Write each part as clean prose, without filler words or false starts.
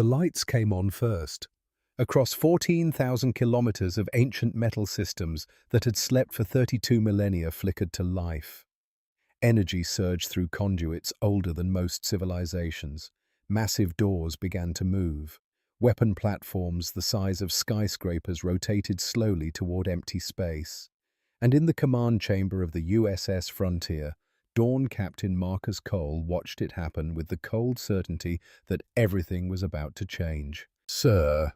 The lights came on first. Across 14,000 kilometers of ancient metal systems that had slept for 32 millennia flickered to life. Energy surged through conduits older than most civilizations. Massive doors began to move. Weapon platforms the size of skyscrapers rotated slowly toward empty space. And in the command chamber of the USS Frontier, Dawn Captain Marcus Cole watched it happen with the cold certainty that everything was about to change. "Sir,"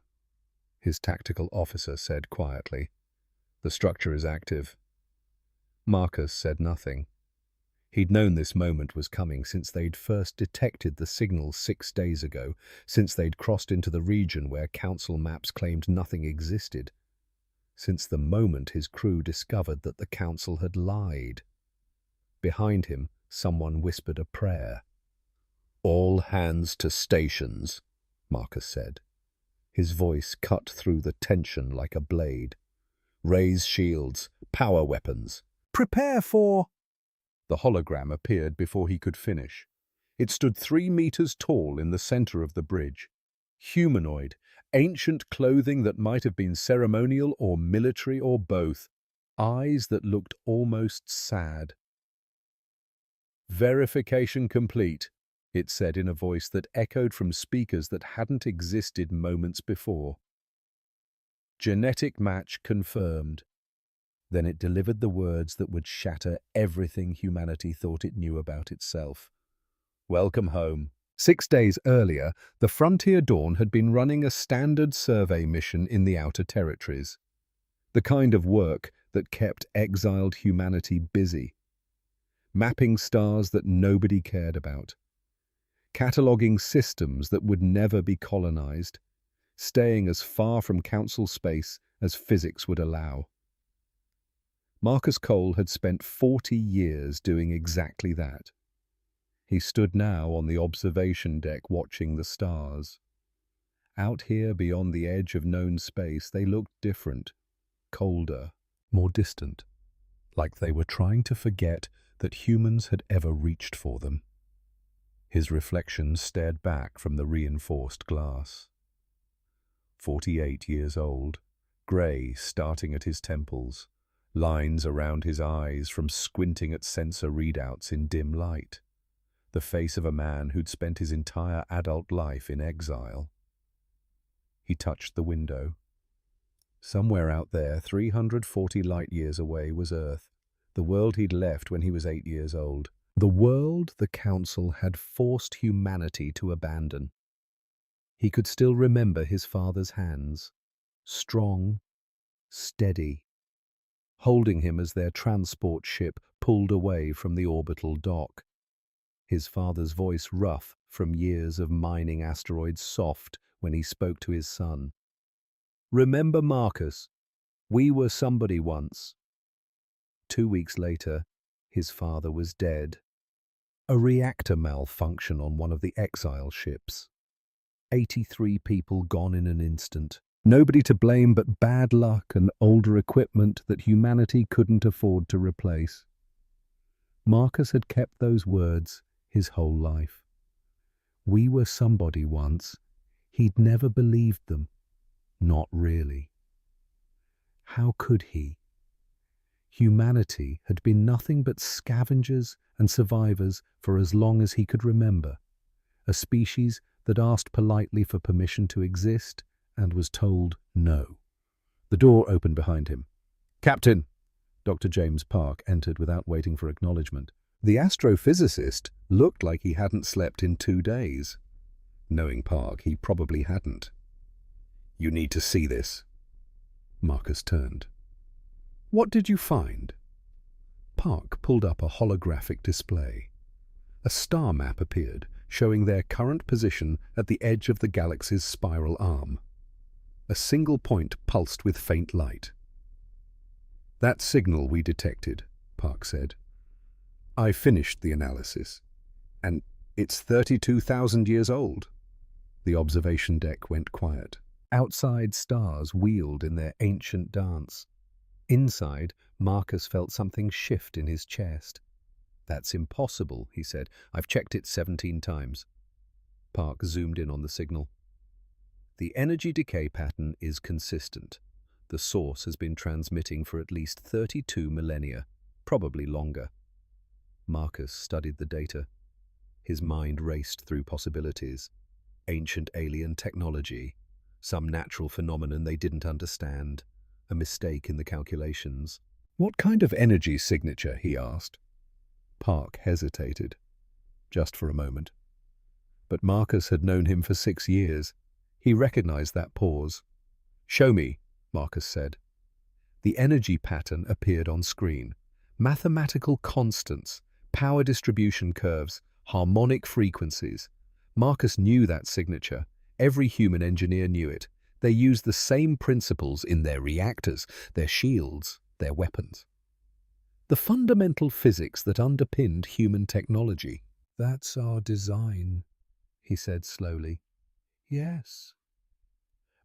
his tactical officer said quietly, "the structure is active." Marcus said nothing. He'd known this moment was coming since they'd first detected the signal 6 days ago, since they'd crossed into the region where Council maps claimed nothing existed, since the moment his crew discovered that the Council had lied. Behind him, someone whispered a prayer. "All hands to stations," Marcus said. His voice cut through the tension like a blade. "Raise shields, power weapons. Prepare for—" The hologram appeared before he could finish. It stood 3 meters tall in the center of the bridge. Humanoid, ancient clothing that might have been ceremonial or military or both. Eyes that looked almost sad. "Verification complete," it said in a voice that echoed from speakers that hadn't existed moments before. "Genetic match confirmed." Then it delivered the words that would shatter everything humanity thought it knew about itself. "Welcome home." 6 days earlier, the Frontier Dawn had been running a standard survey mission in the Outer Territories. The kind of work that kept exiled humanity busy. Mapping stars that nobody cared about. Cataloging systems that would never be colonized. Staying as far from Council space as physics would allow. Marcus Cole had spent 40 years doing exactly that. He stood now on the observation deck watching the stars. Out here beyond the edge of known space, they looked different, colder, more distant, like they were trying to forget that humans had ever reached for them. His reflection stared back from the reinforced glass. 48 years old, grey starting at his temples, lines around his eyes from squinting at sensor readouts in dim light. The face of a man who'd spent his entire adult life in exile. He touched the window. Somewhere out there, 340 light-years away, was Earth, the world he'd left when he was 8 years old. The world the Council had forced humanity to abandon. He could still remember his father's hands, strong, steady, holding him as their transport ship pulled away from the orbital dock. His father's voice rough from years of mining asteroids, soft when he spoke to his son. "Remember, Marcus, we were somebody once." 2 weeks later, his father was dead. A reactor malfunction on one of the exile ships. 83 people gone in an instant. Nobody to blame but bad luck and older equipment that humanity couldn't afford to replace. Marcus had kept those words his whole life. We were somebody once. He'd never believed them. Not really. How could he? Humanity had been nothing but scavengers and survivors for as long as he could remember. A species that asked politely for permission to exist and was told no. The door opened behind him. "Captain!" Dr. James Park entered without waiting for acknowledgement. The astrophysicist looked like he hadn't slept in 2 days. Knowing Park, he probably hadn't. "You need to see this." Marcus turned. "What did you find?" Park pulled up a holographic display. A star map appeared, showing their current position at the edge of the galaxy's spiral arm. A single point pulsed with faint light. "That signal we detected," Park said. "I finished the analysis, and it's 32,000 years old." The observation deck went quiet. Outside, stars wheeled in their ancient dance. Inside, Marcus felt something shift in his chest. "That's impossible," he said. "I've checked it 17 times. Park zoomed in on the signal. The energy decay pattern is consistent. The source has been transmitting for at least 32 millennia, probably longer. Marcus studied the data. His mind raced through possibilities. Ancient alien technology, some natural phenomenon they didn't understand, a mistake in the calculations. "What kind of energy signature?" he asked. Park hesitated, just for a moment. But Marcus had known him for 6 years. He recognized that pause. "Show me," Marcus said. The energy pattern appeared on screen. Mathematical constants, power distribution curves, harmonic frequencies. Marcus knew that signature. Every human engineer knew it. They used the same principles in their reactors, their shields, their weapons. The fundamental physics that underpinned human technology. "That's our design," he said slowly. "Yes.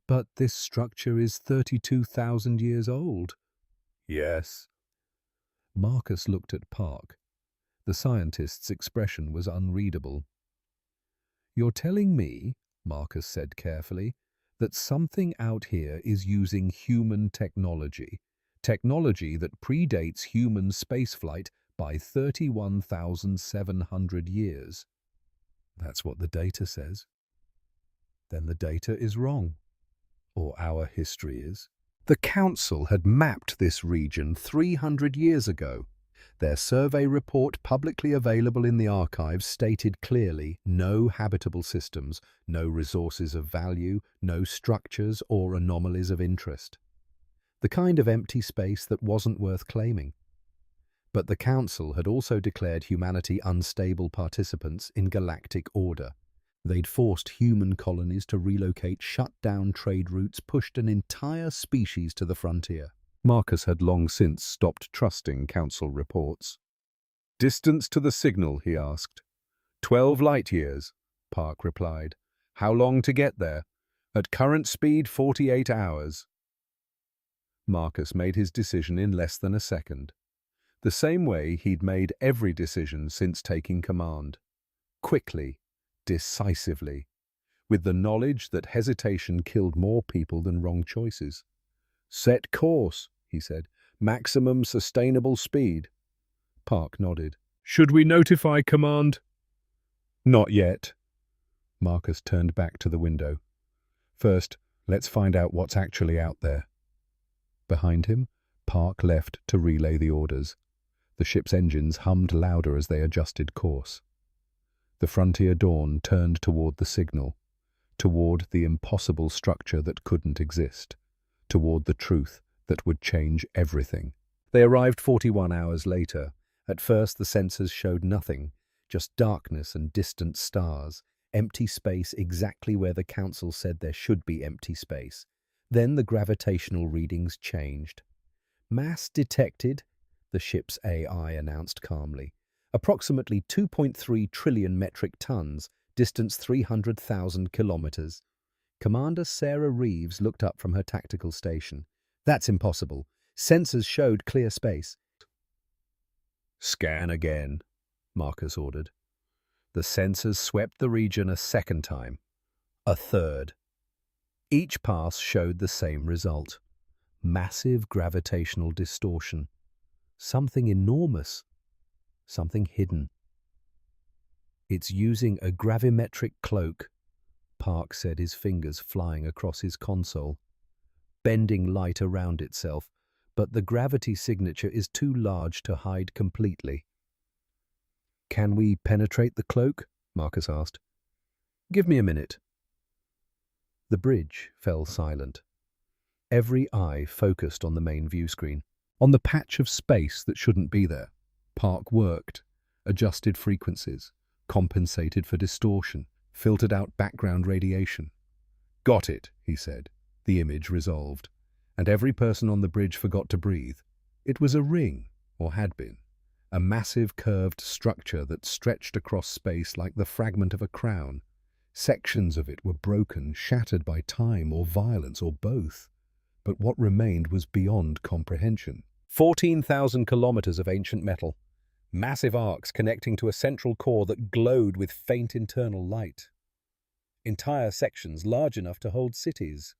But this structure is 32,000 years old." "Yes." Marcus looked at Park. The scientist's expression was unreadable. "You're telling me," Marcus said carefully, "that something out here is using human technology, technology that predates human spaceflight by 31,700 years. That's what the data says. Then the data is wrong. Or our history is. The Council had mapped this region 300 years ago. Their survey report, publicly available in the archives, stated clearly no habitable systems, no resources of value, no structures or anomalies of interest. The kind of empty space that wasn't worth claiming. But the Council had also declared humanity unstable participants in galactic order. They'd forced human colonies to relocate, shut down trade routes, pushed an entire species to the frontier. Marcus had long since stopped trusting Council reports. "Distance to the signal?" he asked. 12 light years, Park replied. "How long to get there?" "At current speed, 48 hours. Marcus made his decision in less than a second. The same way he'd made every decision since taking command. Quickly, decisively, with the knowledge that hesitation killed more people than wrong choices. "Set course," he said. "Maximum sustainable speed." Park nodded. "Should we notify command?" "Not yet." Marcus turned back to the window. "First, let's find out what's actually out there." Behind him, Park left to relay the orders. The ship's engines hummed louder as they adjusted course. The Frontier Dawn turned toward the signal, toward the impossible structure that couldn't exist, toward the truth that would change everything. They arrived 41 hours later. At first the sensors showed nothing, just darkness and distant stars, empty space exactly where the Council said there should be empty space. Then the gravitational readings changed. "Mass detected," the ship's AI announced calmly. "Approximately 2.3 trillion metric tons, distance 300,000 kilometers. Commander Sarah Reeves looked up from her tactical station. "That's impossible. Sensors showed clear space." "Scan again," Marcus ordered. The sensors swept the region a second time. A third. Each pass showed the same result. Massive gravitational distortion. Something enormous. Something hidden. "It's using a gravimetric cloak," Park said, his fingers flying across his console. "Bending light around itself, but the gravity signature is too large to hide completely." "Can we penetrate the cloak?" Marcus asked. "Give me a minute." The bridge fell silent. Every eye focused on the main view screen, on the patch of space that shouldn't be there. Park worked, adjusted frequencies, compensated for distortion, filtered out background radiation. "Got it," he said. The image resolved, and every person on the bridge forgot to breathe. It was a ring, or had been, a massive curved structure that stretched across space like the fragment of a crown. Sections of it were broken, shattered by time or violence or both. But what remained was beyond comprehension. 14,000 kilometers of ancient metal, massive arcs connecting to a central core that glowed with faint internal light. entire sections large enough to hold cities.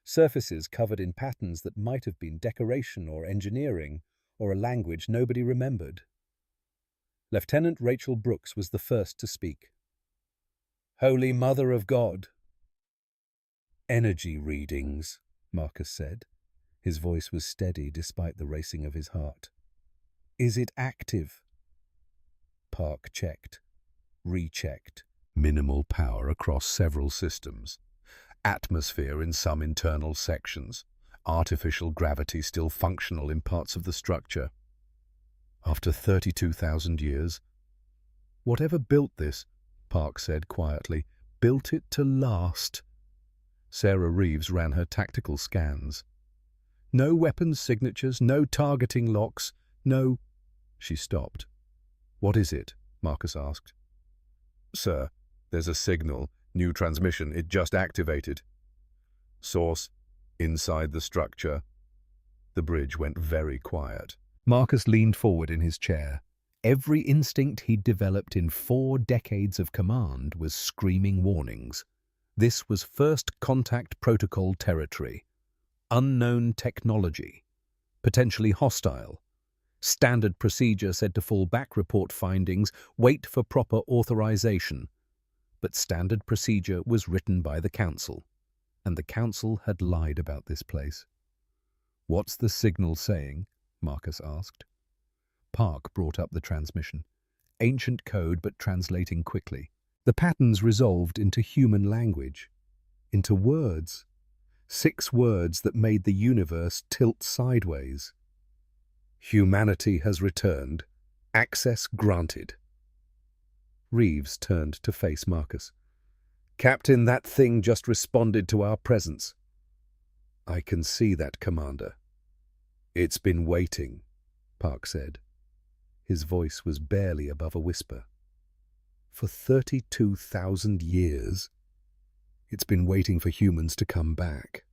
Surfaces covered in patterns that might have been decoration or engineering, or a language nobody remembered. Lieutenant Rachel Brooks was the first to speak. "Holy Mother of God." "Energy readings," Marcus said. His voice was steady despite the racing of his heart. "Is it active?" Park checked, rechecked. Minimal power across several systems. Atmosphere in some internal sections. Artificial gravity still functional in parts of the structure. After 32,000 years. "Whatever built this," Park said quietly, "built it to last." Sarah Reeves ran her tactical scans. "No weapons signatures, no targeting locks, no—" She stopped. "What is it?" Marcus asked. "Sir, there's a signal. New transmission. It just activated." "Source? Inside the structure." The bridge went very quiet. Marcus leaned forward in his chair. Every instinct he'd developed in 4 decades of command was screaming warnings. This was first contact protocol territory. Unknown technology. Potentially hostile. Standard procedure said to fall back, report findings, wait for proper authorization. But standard procedure was written by the Council, and the Council had lied about this place. "What's the signal saying?" Marcus asked. Park brought up the transmission. Ancient code, but translating quickly. The patterns resolved into human language, into words. 6 words that made the universe tilt sideways. "Humanity has returned. Access granted." Reeves turned to face Marcus. "Captain, that thing just responded to our presence." "I can see that, Commander." "It's been waiting," Park said. His voice was barely above a whisper. "For 32,000 years. It's been waiting for humans to come back."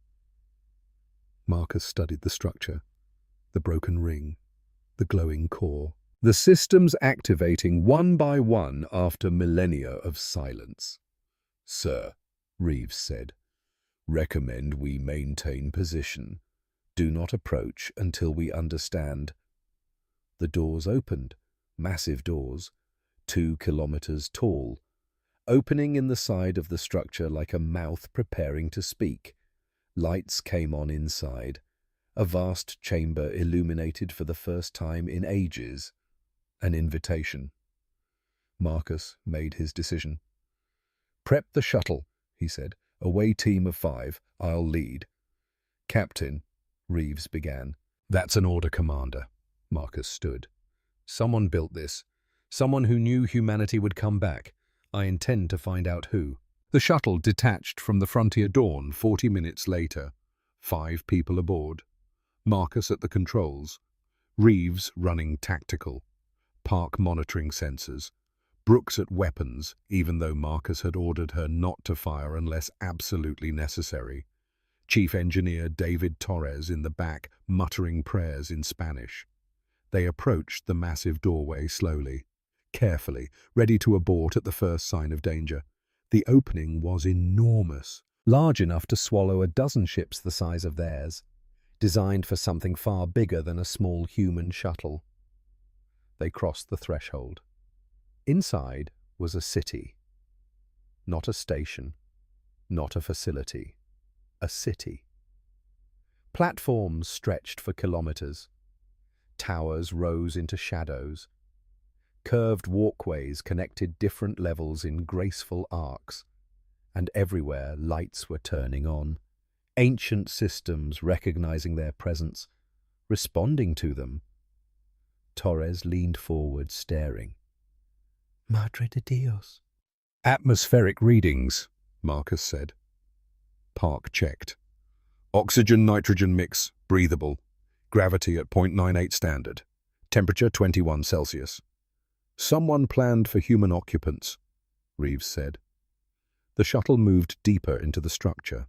Marcus studied the structure, the broken ring, the glowing core. "The systems activating one by one after millennia of silence." "Sir," Reeves said, "recommend we maintain position. Do not approach until we understand." The doors opened, massive doors, 2 kilometers tall, opening in the side of the structure like a mouth preparing to speak. Lights came on inside, a vast chamber illuminated for the first time in ages. An invitation. Marcus made his decision. "Prep the shuttle," he said. "Away team of 5. I'll lead." "Captain," Reeves began. "That's an order, Commander." Marcus stood. "Someone built this. Someone who knew humanity would come back. I intend to find out who." The shuttle detached from the Frontier Dawn 40 minutes later. 5 people aboard. Marcus at the controls. Reeves running tactical. Park monitoring sensors. Brooks at weapons, even though Marcus had ordered her not to fire unless absolutely necessary. Chief Engineer David Torres in the back, muttering prayers in Spanish. They approached the massive doorway slowly, carefully, ready to abort at the first sign of danger. The opening was enormous, large enough to swallow a dozen ships the size of theirs, designed for something far bigger than a small human shuttle. They crossed the threshold. Inside was a city. Not a station, not a facility. A city. Platforms stretched for kilometers. Towers rose into shadows. Curved walkways connected different levels in graceful arcs, and everywhere lights were turning on. Ancient systems recognizing their presence, responding to them. Torres leaned forward, staring. "Madre de Dios." "Atmospheric readings," Marcus said. Park checked. "Oxygen-nitrogen mix, breathable. Gravity at 0.98 standard. Temperature 21 Celsius. Someone planned for human occupants," Reeves said. The shuttle moved deeper into the structure,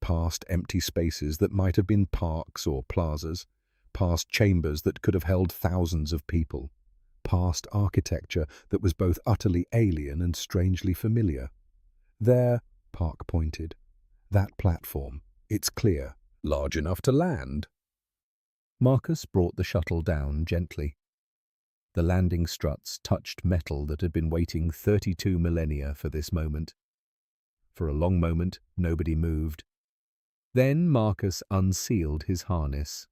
past empty spaces that might have been parks or plazas, past chambers that could have held thousands of people, past architecture that was both utterly alien and strangely familiar. There, Park pointed. That platform. It's clear. Large enough to land. Marcus brought the shuttle down gently. The landing struts touched metal that had been waiting 32 millennia for this moment. For a long moment, nobody moved. Then Marcus unsealed his harness.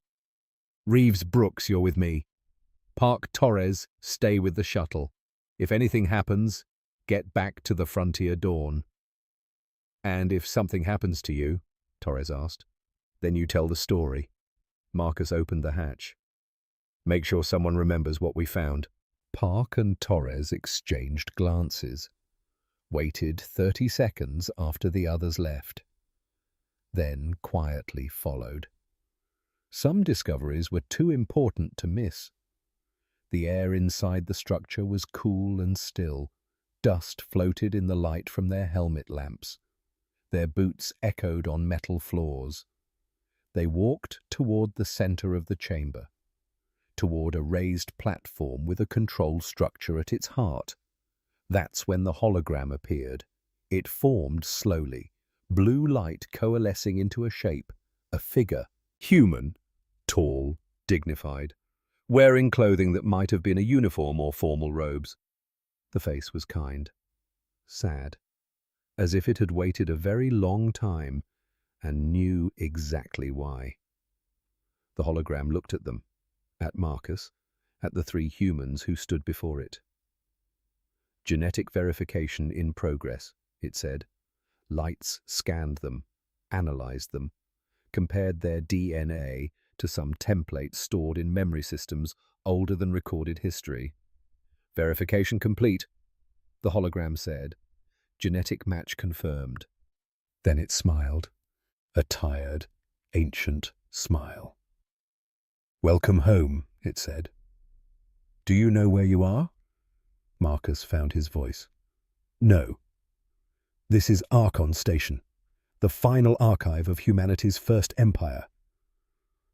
Reeves Brooks, you're with me. Park Torres, stay with the shuttle. If anything happens, get back to the Frontier Dawn. And if something happens to you, Torres asked, then you tell the story. Marcus opened the hatch. Make sure someone remembers what we found. Park and Torres exchanged glances, waited 30 seconds after the others left, then quietly followed. Some discoveries were too important to miss. The air inside the structure was cool and still. Dust floated in the light from their helmet lamps. Their boots echoed on metal floors. They walked toward the center of the chamber, toward a raised platform with a control structure at its heart. That's when the hologram appeared. It formed slowly, blue light coalescing into a shape, a figure, human, tall, dignified, wearing clothing that might have been a uniform or formal robes. The face was kind, sad, as if it had waited a very long time and knew exactly why. The hologram looked at them, at Marcus, at the three humans who stood before it. Genetic verification in progress, it said. Lights scanned them, analyzed them, compared their DNA to some template stored in memory systems older than recorded history. Verification complete, the hologram said. Genetic match confirmed. Then it smiled, a tired, ancient smile. Welcome home, it said. Do you know where you are? Marcus found his voice. No. This is Archon Station, the final archive of humanity's first empire.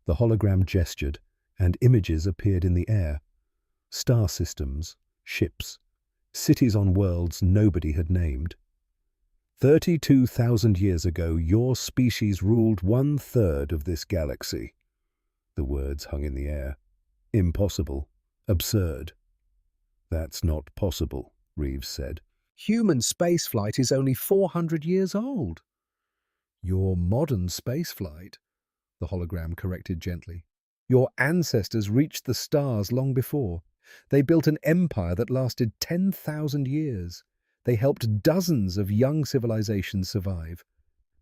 The hologram gestured, and images appeared in the air. Star systems, ships, cities on worlds nobody had named. 32,000 years ago, your species ruled 1/3 of this galaxy. The words hung in the air. Impossible. Absurd. That's not possible, Reeves said. Human spaceflight is only 400 years old. Your modern spaceflight, the hologram corrected gently. Your ancestors reached the stars long before. They built an empire that lasted 10,000 years. They helped dozens of young civilizations survive.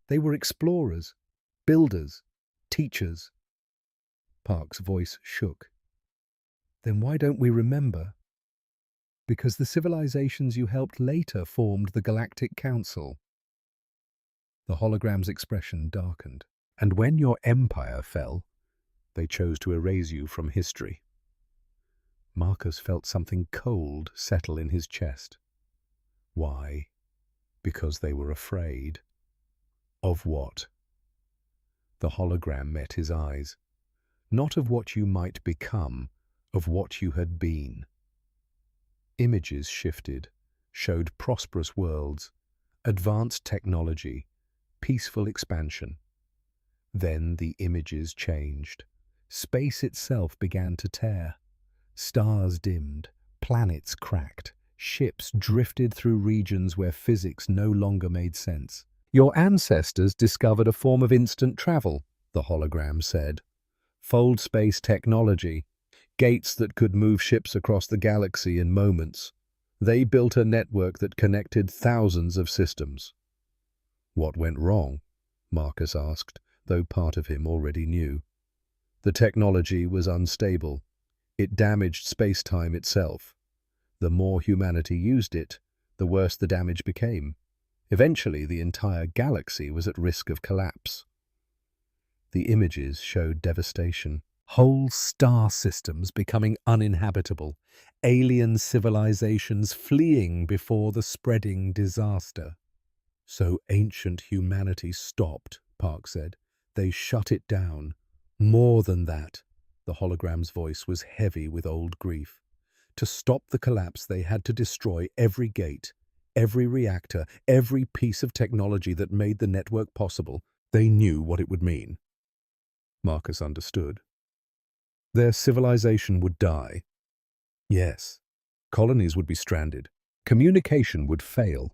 They were explorers, builders, teachers. Park's voice shook. Then why don't we remember? Because the civilizations you helped later formed the Galactic Council. The hologram's expression darkened. And when your empire fell, they chose to erase you from history. Marcus felt something cold settle in his chest. Why? Because they were afraid. Of what? The hologram met his eyes. Not of what you might become, of what you had been. Images shifted, showed prosperous worlds, advanced technology, peaceful expansion. Then the images changed. Space itself began to tear. Stars dimmed, planets cracked, ships drifted through regions where physics no longer made sense. Your ancestors discovered a form of instant travel, the hologram said. Fold space technology, gates that could move ships across the galaxy in moments. They built a network that connected thousands of systems. What went wrong? Marcus asked, though part of him already knew. The technology was unstable. It damaged space-time itself. The more humanity used it, the worse the damage became. Eventually, the entire galaxy was at risk of collapse. The images showed devastation. Whole star systems becoming uninhabitable, alien civilizations fleeing before the spreading disaster. So ancient humanity stopped, Park said. They shut it down. More than that. The hologram's voice was heavy with old grief. To stop the collapse, they had to destroy every gate, Every reactor, every piece of technology that made the network possible, they knew what it would mean. Marcus understood. Their civilization would die. Yes. Colonies would be stranded. Communication would fail.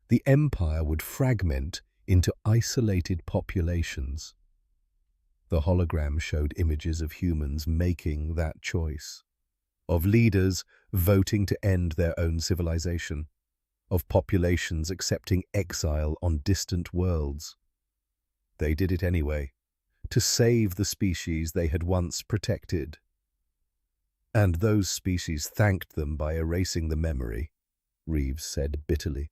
The empire would fragment into isolated populations. The hologram showed images of humans making that choice, of leaders voting to end their own civilization, of populations accepting exile on distant worlds. They did it anyway, to save the species they had once protected. And those species thanked them by erasing the memory, Reeves said bitterly.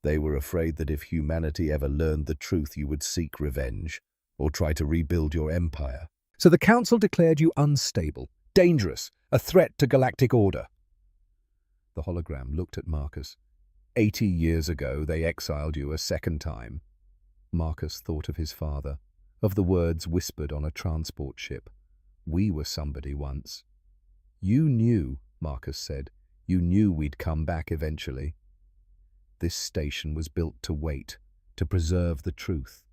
They were afraid that if humanity ever learned the truth, you would seek revenge or try to rebuild your empire. So the Council declared you unstable, dangerous, a threat to galactic order. The hologram looked at Marcus. 80 years ago, they exiled you a second time. Marcus thought of his father, of the words whispered on a transport ship. We were somebody once. You knew, Marcus said. You knew we'd come back eventually. This station was built to wait, to preserve the truth,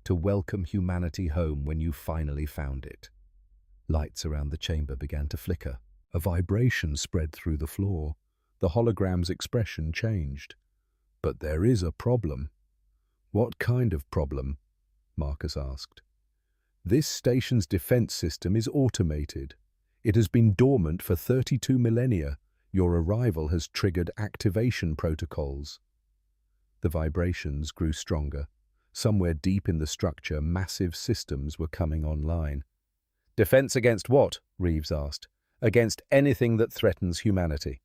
to welcome humanity home when you finally found it. Lights around the chamber began to flicker. A vibration spread through the floor. The hologram's expression changed. But there is a problem. What kind of problem? Marcus asked. This station's defense system is automated. It has been dormant for 32 millennia. Your arrival has triggered activation protocols. The vibrations grew stronger. Somewhere deep in the structure, massive systems were coming online. Defense against what? Reeves asked. Against anything that threatens humanity.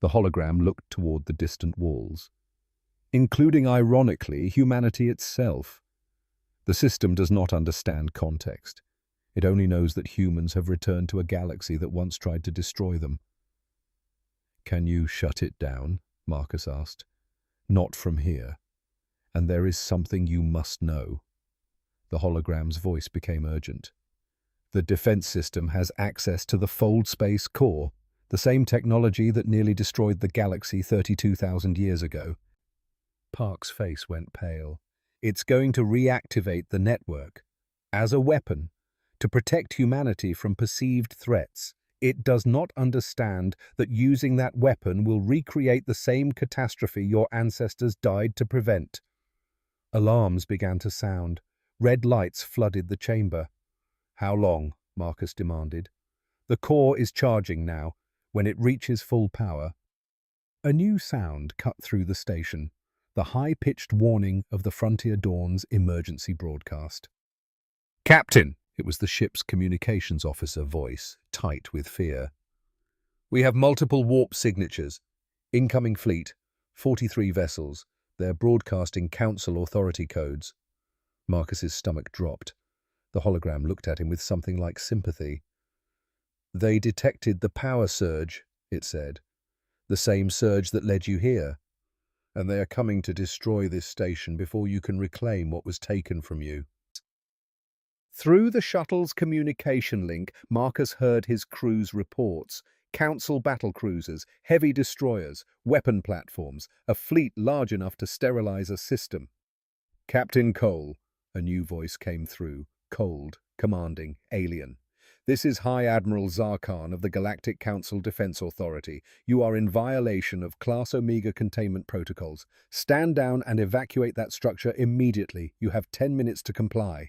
The hologram looked toward the distant walls, including, ironically, humanity itself. The system does not understand context. It only knows that humans have returned to a galaxy that once tried to destroy them. Can you shut it down? Marcus asked. Not from here. And there is something you must know. The hologram's voice became urgent. The defense system has access to the fold space core, the same technology that nearly destroyed the galaxy 32,000 years ago. Park's face went pale. It's going to reactivate the network as a weapon to protect humanity from perceived threats. It does not understand that using that weapon will recreate the same catastrophe your ancestors died to prevent. Alarms began to sound. Red lights flooded the chamber. How long? Marcus demanded. The core is charging now. When it reaches full power. A new sound cut through the station, the high-pitched warning of the Frontier Dawn's emergency broadcast. Captain! It was the ship's communications officer voice, tight with fear. We have multiple warp signatures. Incoming fleet, 43 vessels. They're broadcasting Council authority codes. Marcus's stomach dropped. The hologram looked at him with something like sympathy. They detected the power surge, it said. The same surge that led you here. And they are coming to destroy this station before you can reclaim what was taken from you. Through the shuttle's communication link, Marcus heard his crew's reports. Council battlecruisers, heavy destroyers, weapon platforms, a fleet large enough to sterilize a system. Captain Cole, a new voice came through, cold, commanding, alien. This is High Admiral Zarkhan of the Galactic Council Defense Authority. You are in violation of Class Omega containment protocols. Stand down and evacuate that structure immediately. You have 10 minutes to comply.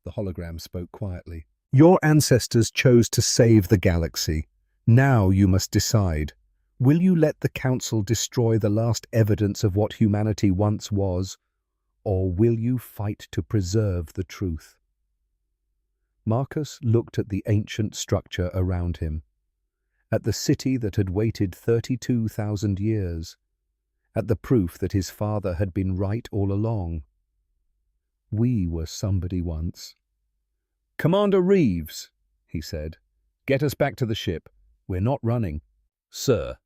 The hologram spoke quietly. Your ancestors chose to save the galaxy. Now you must decide. Will you let the Council destroy the last evidence of what humanity once was, or will you fight to preserve the truth? Marcus looked at the ancient structure around him, at the city that had waited 32,000 years, at the proof that his father had been right all along. We were somebody once. Commander Reeves, he said, get us back to the ship. We're not running. Sir,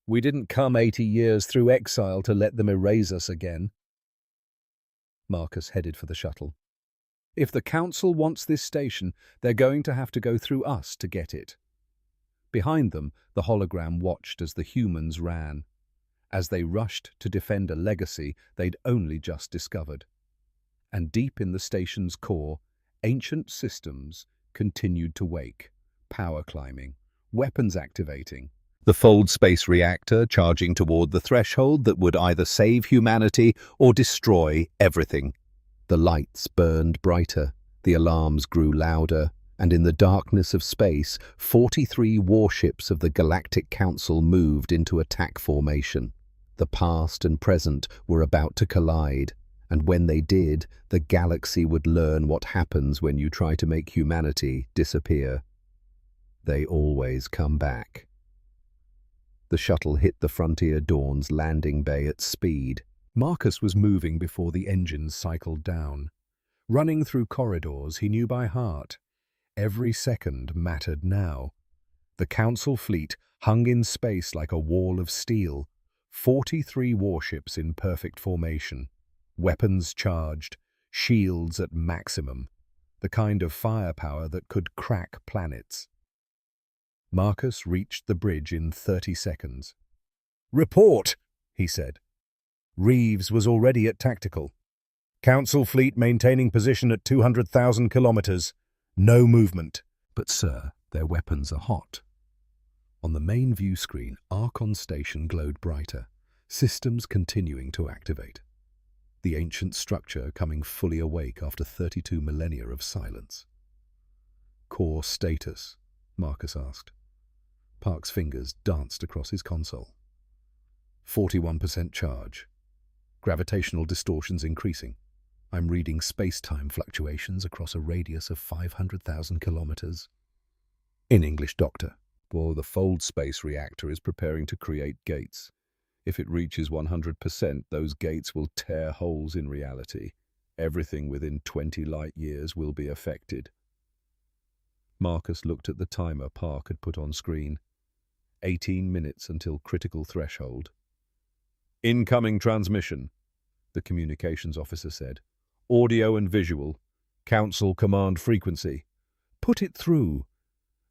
we didn't come 80 years through exile to let them erase us again. Marcus headed for the shuttle. If the Council wants this station, they're going to have to go through us to get it. Behind them, the hologram watched as the humans ran. as they rushed to defend a legacy they'd only just discovered. And deep in the station's core, ancient systems continued to wake, power climbing, weapons activating. The Fold space reactor charging toward the threshold that would either save humanity or destroy everything. The lights burned brighter, the alarms grew louder, and in the darkness of space, 43 warships of the Galactic Council moved into attack formation. The past and present were about to collide, and when they did, the galaxy would learn what happens when you try to make humanity disappear. They always come back. The shuttle hit the Frontier Dawn's landing bay at speed. Marcus was moving before the engines cycled down. Running through corridors he knew by heart. Every second mattered now. The Council fleet hung in space like a wall of steel, 43 warships in perfect formation, weapons charged, shields at maximum, the kind of firepower that could crack planets. Marcus reached the bridge in 30 seconds. "Report," he said. Reeves was already at tactical. "Council fleet maintaining position at 200,000 kilometers. No movement." "But sir, their weapons are hot." On the main view screen, Archon Station glowed brighter, systems continuing to activate. The ancient structure coming fully awake after 32 millennia of silence. "Core status?" Marcus asked. Park's fingers danced across his console. 41% charge. Gravitational distortions increasing. I'm reading space-time fluctuations across a radius of 500,000 kilometers. In English, Doctor. Well, the Fold space reactor is preparing to create gates. If it reaches 100%, those gates will tear holes in reality. Everything within 20 light years will be affected. Marcus looked at the timer Park had put on screen. 18 minutes until critical threshold. "Incoming transmission," the communications officer said. "Audio and visual. Council command frequency." "Put it through."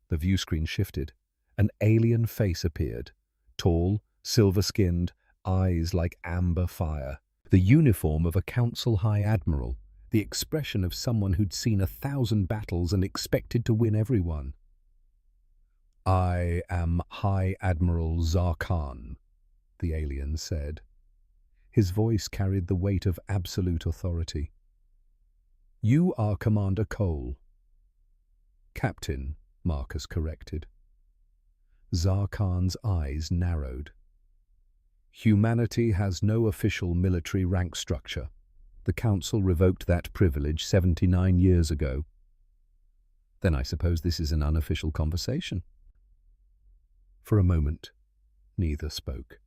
The view screen shifted. An alien face appeared. Tall, silver-skinned, eyes like amber fire. The uniform of a Council High Admiral. The expression of someone who'd seen 1,000 battles and expected to win every one. "I am High Admiral Zarkan," the alien said. His voice carried the weight of absolute authority. "You are Commander Cole." "Captain," Marcus corrected. Zarkan's eyes narrowed. "Humanity has no official military rank structure. The Council revoked that privilege 79 years ago." "Then I suppose this is an unofficial conversation." For a moment, neither spoke.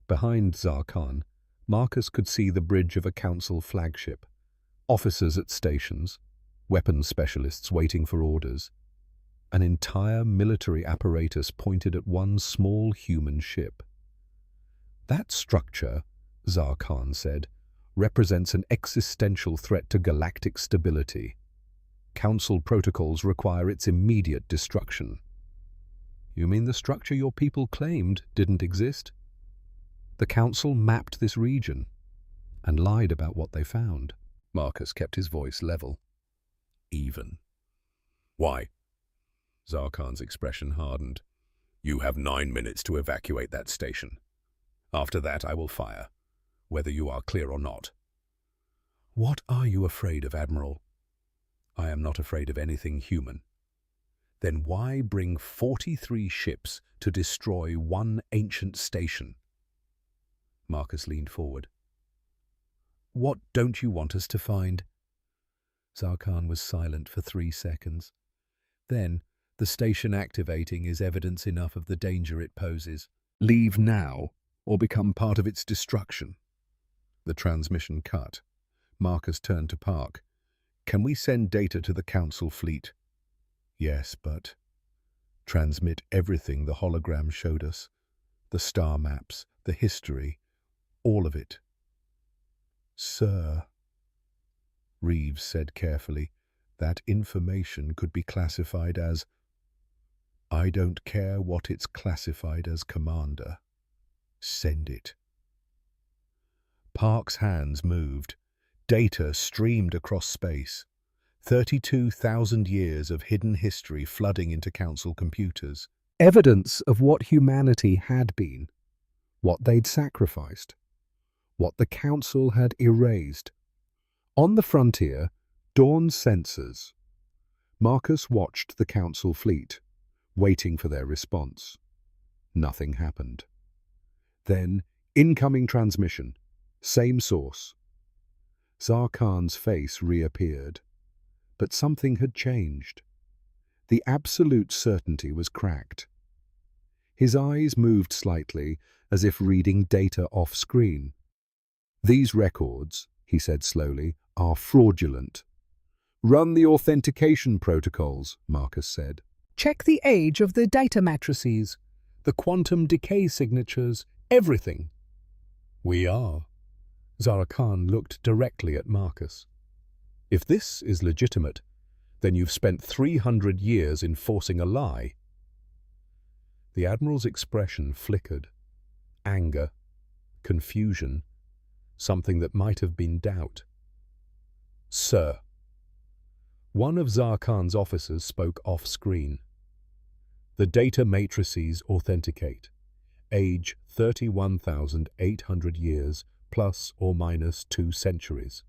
Behind Zarkan, Marcus could see the bridge of a Council flagship, officers at stations, weapons specialists waiting for orders. An entire military apparatus pointed at one small human ship. "That structure," Zarkan said, "represents an existential threat to galactic stability. Council protocols require its immediate destruction." "You mean the structure your people claimed didn't exist?" "The Council mapped this region and lied about what they found." Marcus kept his voice level. "Even." "Why?" Zarkan's expression hardened. "You have 9 minutes to evacuate that station. After that I will fire, whether you are clear or not." "What are you afraid of, Admiral?" "I am not afraid of anything human." "Then why bring 43 ships to destroy one ancient station?" Marcus leaned forward. "What don't you want us to find?" Zarkan was silent for 3 seconds. Then, "The station activating is evidence enough of the danger it poses. Leave now, or become part of its destruction." The transmission cut. Marcus turned to Park. "Can we send data to the Council fleet?" "Yes, but..." "Transmit everything the hologram showed us. The star maps, the history, all of it." "Sir," Reeves said carefully, "that information could be classified as..." "I don't care what it's classified as, Commander." Send it. Park's hands moved. Data streamed across space. 32,000 years of hidden history flooding into Council computers. Evidence of what humanity had been, what they'd sacrificed, what the Council had erased. On the frontier, dawned sensors. Marcus watched the Council fleet, waiting for their response. Nothing happened. Then, incoming transmission. Same source. Zarkan's face reappeared. But something had changed. The absolute certainty was cracked. His eyes moved slightly, as if reading data off-screen. "These records," he said slowly, "are fraudulent." "Run the authentication protocols," Marcus said. "Check the age of the data matrices, the quantum decay signatures, everything." "We are." Zarkan looked directly at Marcus. "If this is legitimate, then you've spent 300 years enforcing a lie." The Admiral's expression flickered. Anger, confusion, something that might have been doubt. "Sir." One of Zarkan's officers spoke off-screen. "The data matrices authenticate. Age 31,800 years, plus or minus 2 centuries.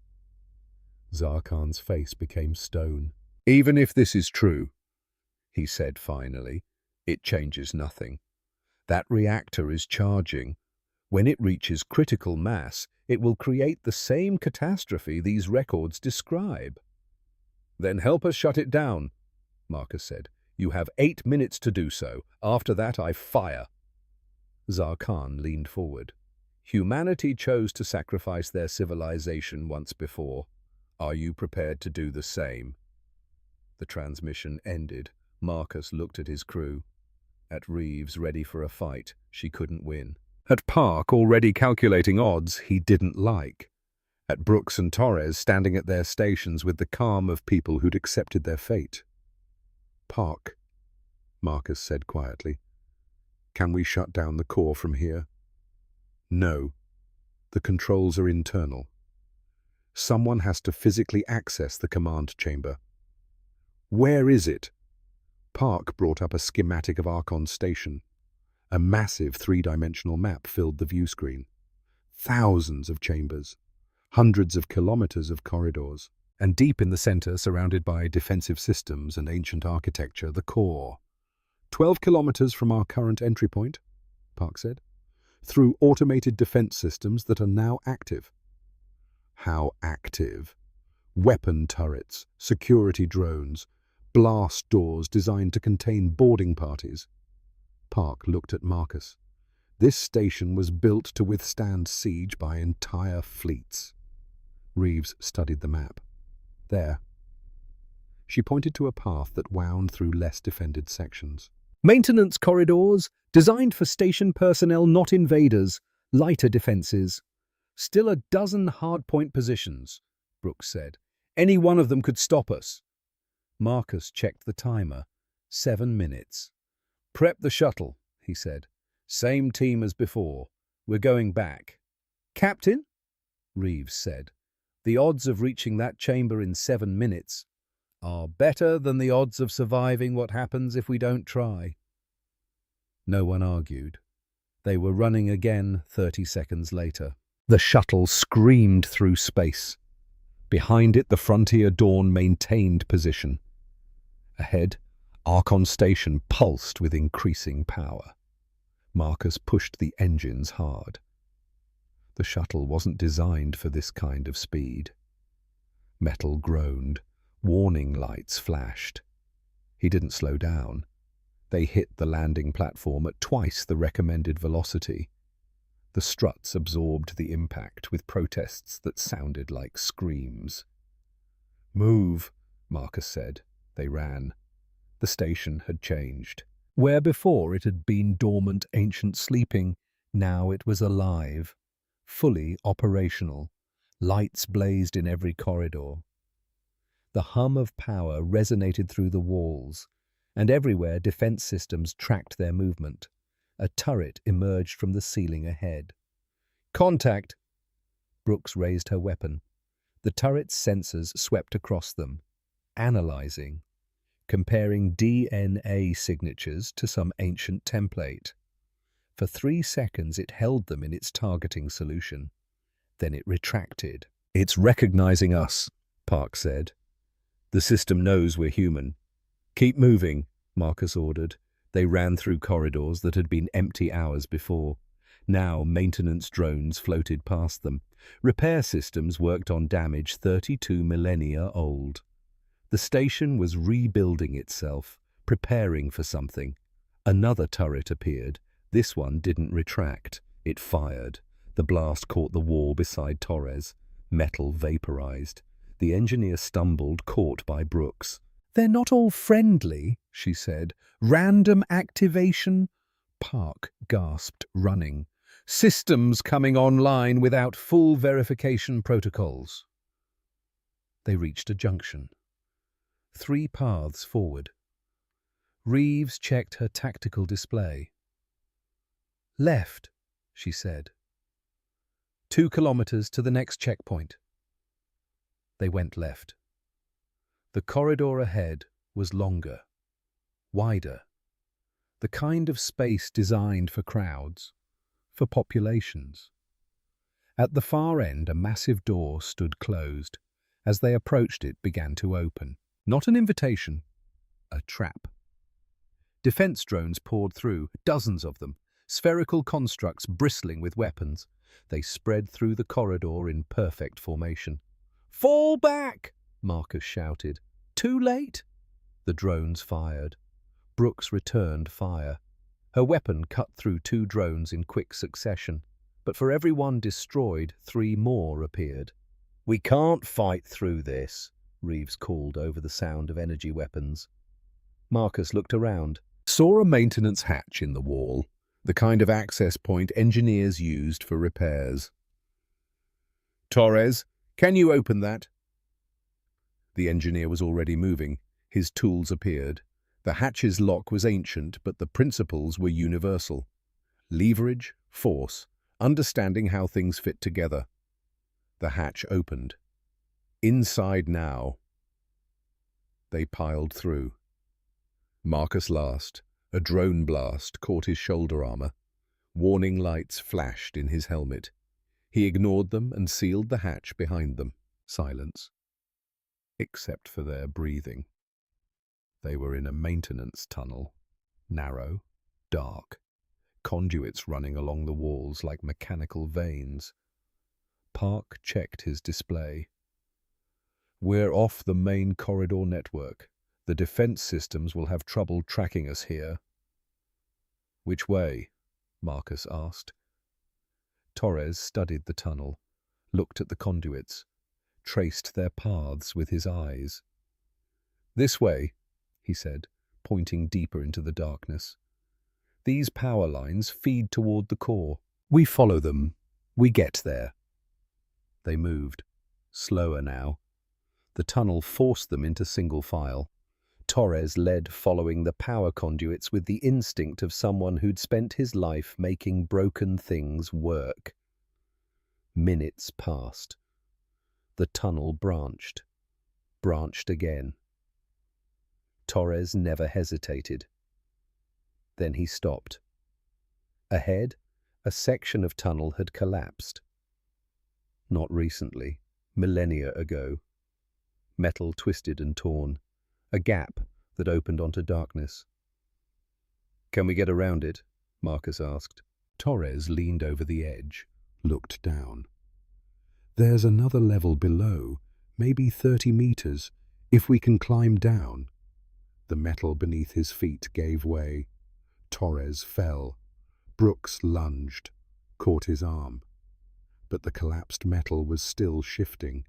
Zarkan's face became stone. "Even if this is true," he said finally, "it changes nothing. That reactor is charging. When it reaches critical mass, it will create the same catastrophe these records describe." "Then help us shut it down," Marcus said. "You have 8 minutes to do so. After that, I fire." Zarkan leaned forward. "Humanity chose to sacrifice their civilization once before. Are you prepared to do the same?" The transmission ended. Marcus looked at his crew. At Reeves, ready for a fight she couldn't win. At Park, already calculating odds he didn't like. At Brooks and Torres, standing at their stations with the calm of people who'd accepted their fate. "Park," Marcus said quietly, "can we shut down the core from here?" "No. The controls are internal. Someone has to physically access the command chamber." "Where is it?" Park brought up a schematic of Archon's station. A massive 3-dimensional map filled the view screen. Thousands of chambers, hundreds of kilometers of corridors, and deep in the center, surrounded by defensive systems and ancient architecture, the core. 12 kilometers from our current entry point, Park said, through automated defense systems that are now active. How active? Weapon turrets, security drones, blast doors designed to contain boarding parties. Park looked at Marcus. This station was built to withstand siege by entire fleets. Reeves studied the map. "There." She pointed to a path that wound through less defended sections. "Maintenance corridors, designed for station personnel, not invaders. Lighter defenses. Still a dozen hardpoint positions," Brooks said. "Any one of them could stop us." Marcus checked the timer. 7 minutes. "Prep the shuttle," he said. "Same team as before. We're going back." "Captain," Reeves said, "the odds of reaching that chamber in 7 minutes are better than the odds of surviving what happens if we don't try." No one argued. They were running again 30 seconds later. The shuttle screamed through space. Behind it, the Frontier Dawn maintained position. Ahead, Archon Station pulsed with increasing power. Marcus pushed the engines hard. The shuttle wasn't designed for this kind of speed. Metal groaned. Warning lights flashed. He didn't slow down. They hit the landing platform at twice the recommended velocity. The struts absorbed the impact with protests that sounded like screams. "Move," Marcus said. They ran. The station had changed. Where before it had been dormant, ancient sleeping, now it was alive, fully operational. Lights blazed in every corridor. The hum of power resonated through the walls, and everywhere defense systems tracked their movement. A turret emerged from the ceiling ahead. "Contact!" Brooks raised her weapon. The turret's sensors swept across them, analyzing, comparing DNA signatures to some ancient template. For 3 seconds it held them in its targeting solution. Then it retracted. "It's recognizing us," Park said. "The system knows we're human." "Keep moving," Marcus ordered. They ran through corridors that had been empty hours before. Now maintenance drones floated past them. Repair systems worked on damage 32 millennia old. The station was rebuilding itself, preparing for something. Another turret appeared. This one didn't retract. It fired. The blast caught the wall beside Torres. Metal vaporized. The engineer stumbled, caught by Brooks. "They're not all friendly," she said. "Random activation?" Park gasped, running. "Systems coming online without full verification protocols." They reached a junction. 3 paths forward. Reeves checked her tactical display. "Left," she said. 2 kilometers to the next checkpoint." They went left. The corridor ahead was longer, wider, the kind of space designed for crowds, for populations. At the far end, a massive door stood closed. As they approached, it began to open. Not an invitation, a trap. Defense drones poured through, dozens of them, spherical constructs bristling with weapons. They spread through the corridor in perfect formation. "Fall back!" Marcus shouted. "Too late!" The drones fired. Brooks returned fire. Her weapon cut through 2 drones in quick succession, but for every one destroyed, 3 more appeared. "We can't fight through this," Reeves called over the sound of energy weapons. Marcus looked around, saw a maintenance hatch in the wall, the kind of access point engineers used for repairs. "Torres, can you open that?" The engineer was already moving. His tools appeared. The hatch's lock was ancient, but the principles were universal. Leverage, force, understanding how things fit together. The hatch opened. Inside now. They piled through. Marcus last. A drone blast caught his shoulder armor. Warning lights flashed in his helmet. He ignored them and sealed the hatch behind them. Silence. Except for their breathing. They were in a maintenance tunnel. Narrow, dark. Conduits running along the walls like mechanical veins. Park checked his display. "We're off the main corridor network. The defense systems will have trouble tracking us here." "Which way?" Marcus asked. Torres studied the tunnel, looked at the conduits, traced their paths with his eyes. "This way," he said, pointing deeper into the darkness. "These power lines feed toward the core. We follow them. We get there." They moved, slower now. The tunnel forced them into single file. Torres led, following the power conduits with the instinct of someone who'd spent his life making broken things work. Minutes passed. The tunnel branched again. Torres never hesitated. Then he stopped. Ahead, a section of tunnel had collapsed. Not recently, millennia ago. Metal twisted and torn. A gap that opened onto darkness. "Can we get around it?" Marcus asked. Torres leaned over the edge, looked down. "There's another level below, maybe 30 meters, if we can climb down." The metal beneath his feet gave way. Torres fell. Brooks lunged, caught his arm. But the collapsed metal was still shifting.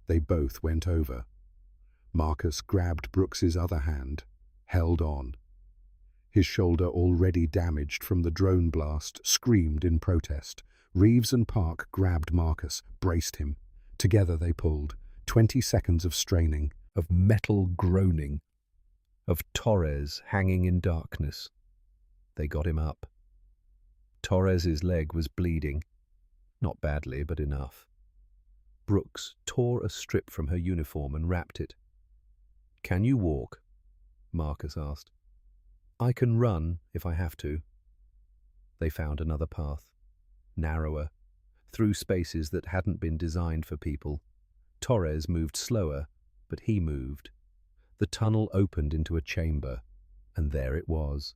They both went over. Marcus grabbed Brooks's other hand, held on. His shoulder, already damaged from the drone blast, screamed in protest. Reeves and Park grabbed Marcus, braced him. Together they pulled. 20 seconds of straining, of metal groaning, of Torres hanging in darkness. They got him up. Torres's leg was bleeding. Not badly, but enough. Brooks tore a strip from her uniform and wrapped it. "Can you walk?" Marcus asked. "I can run, if I have to." They found another path, narrower, through spaces that hadn't been designed for people. Torres moved slower, but he moved. The tunnel opened into a chamber, and there it was.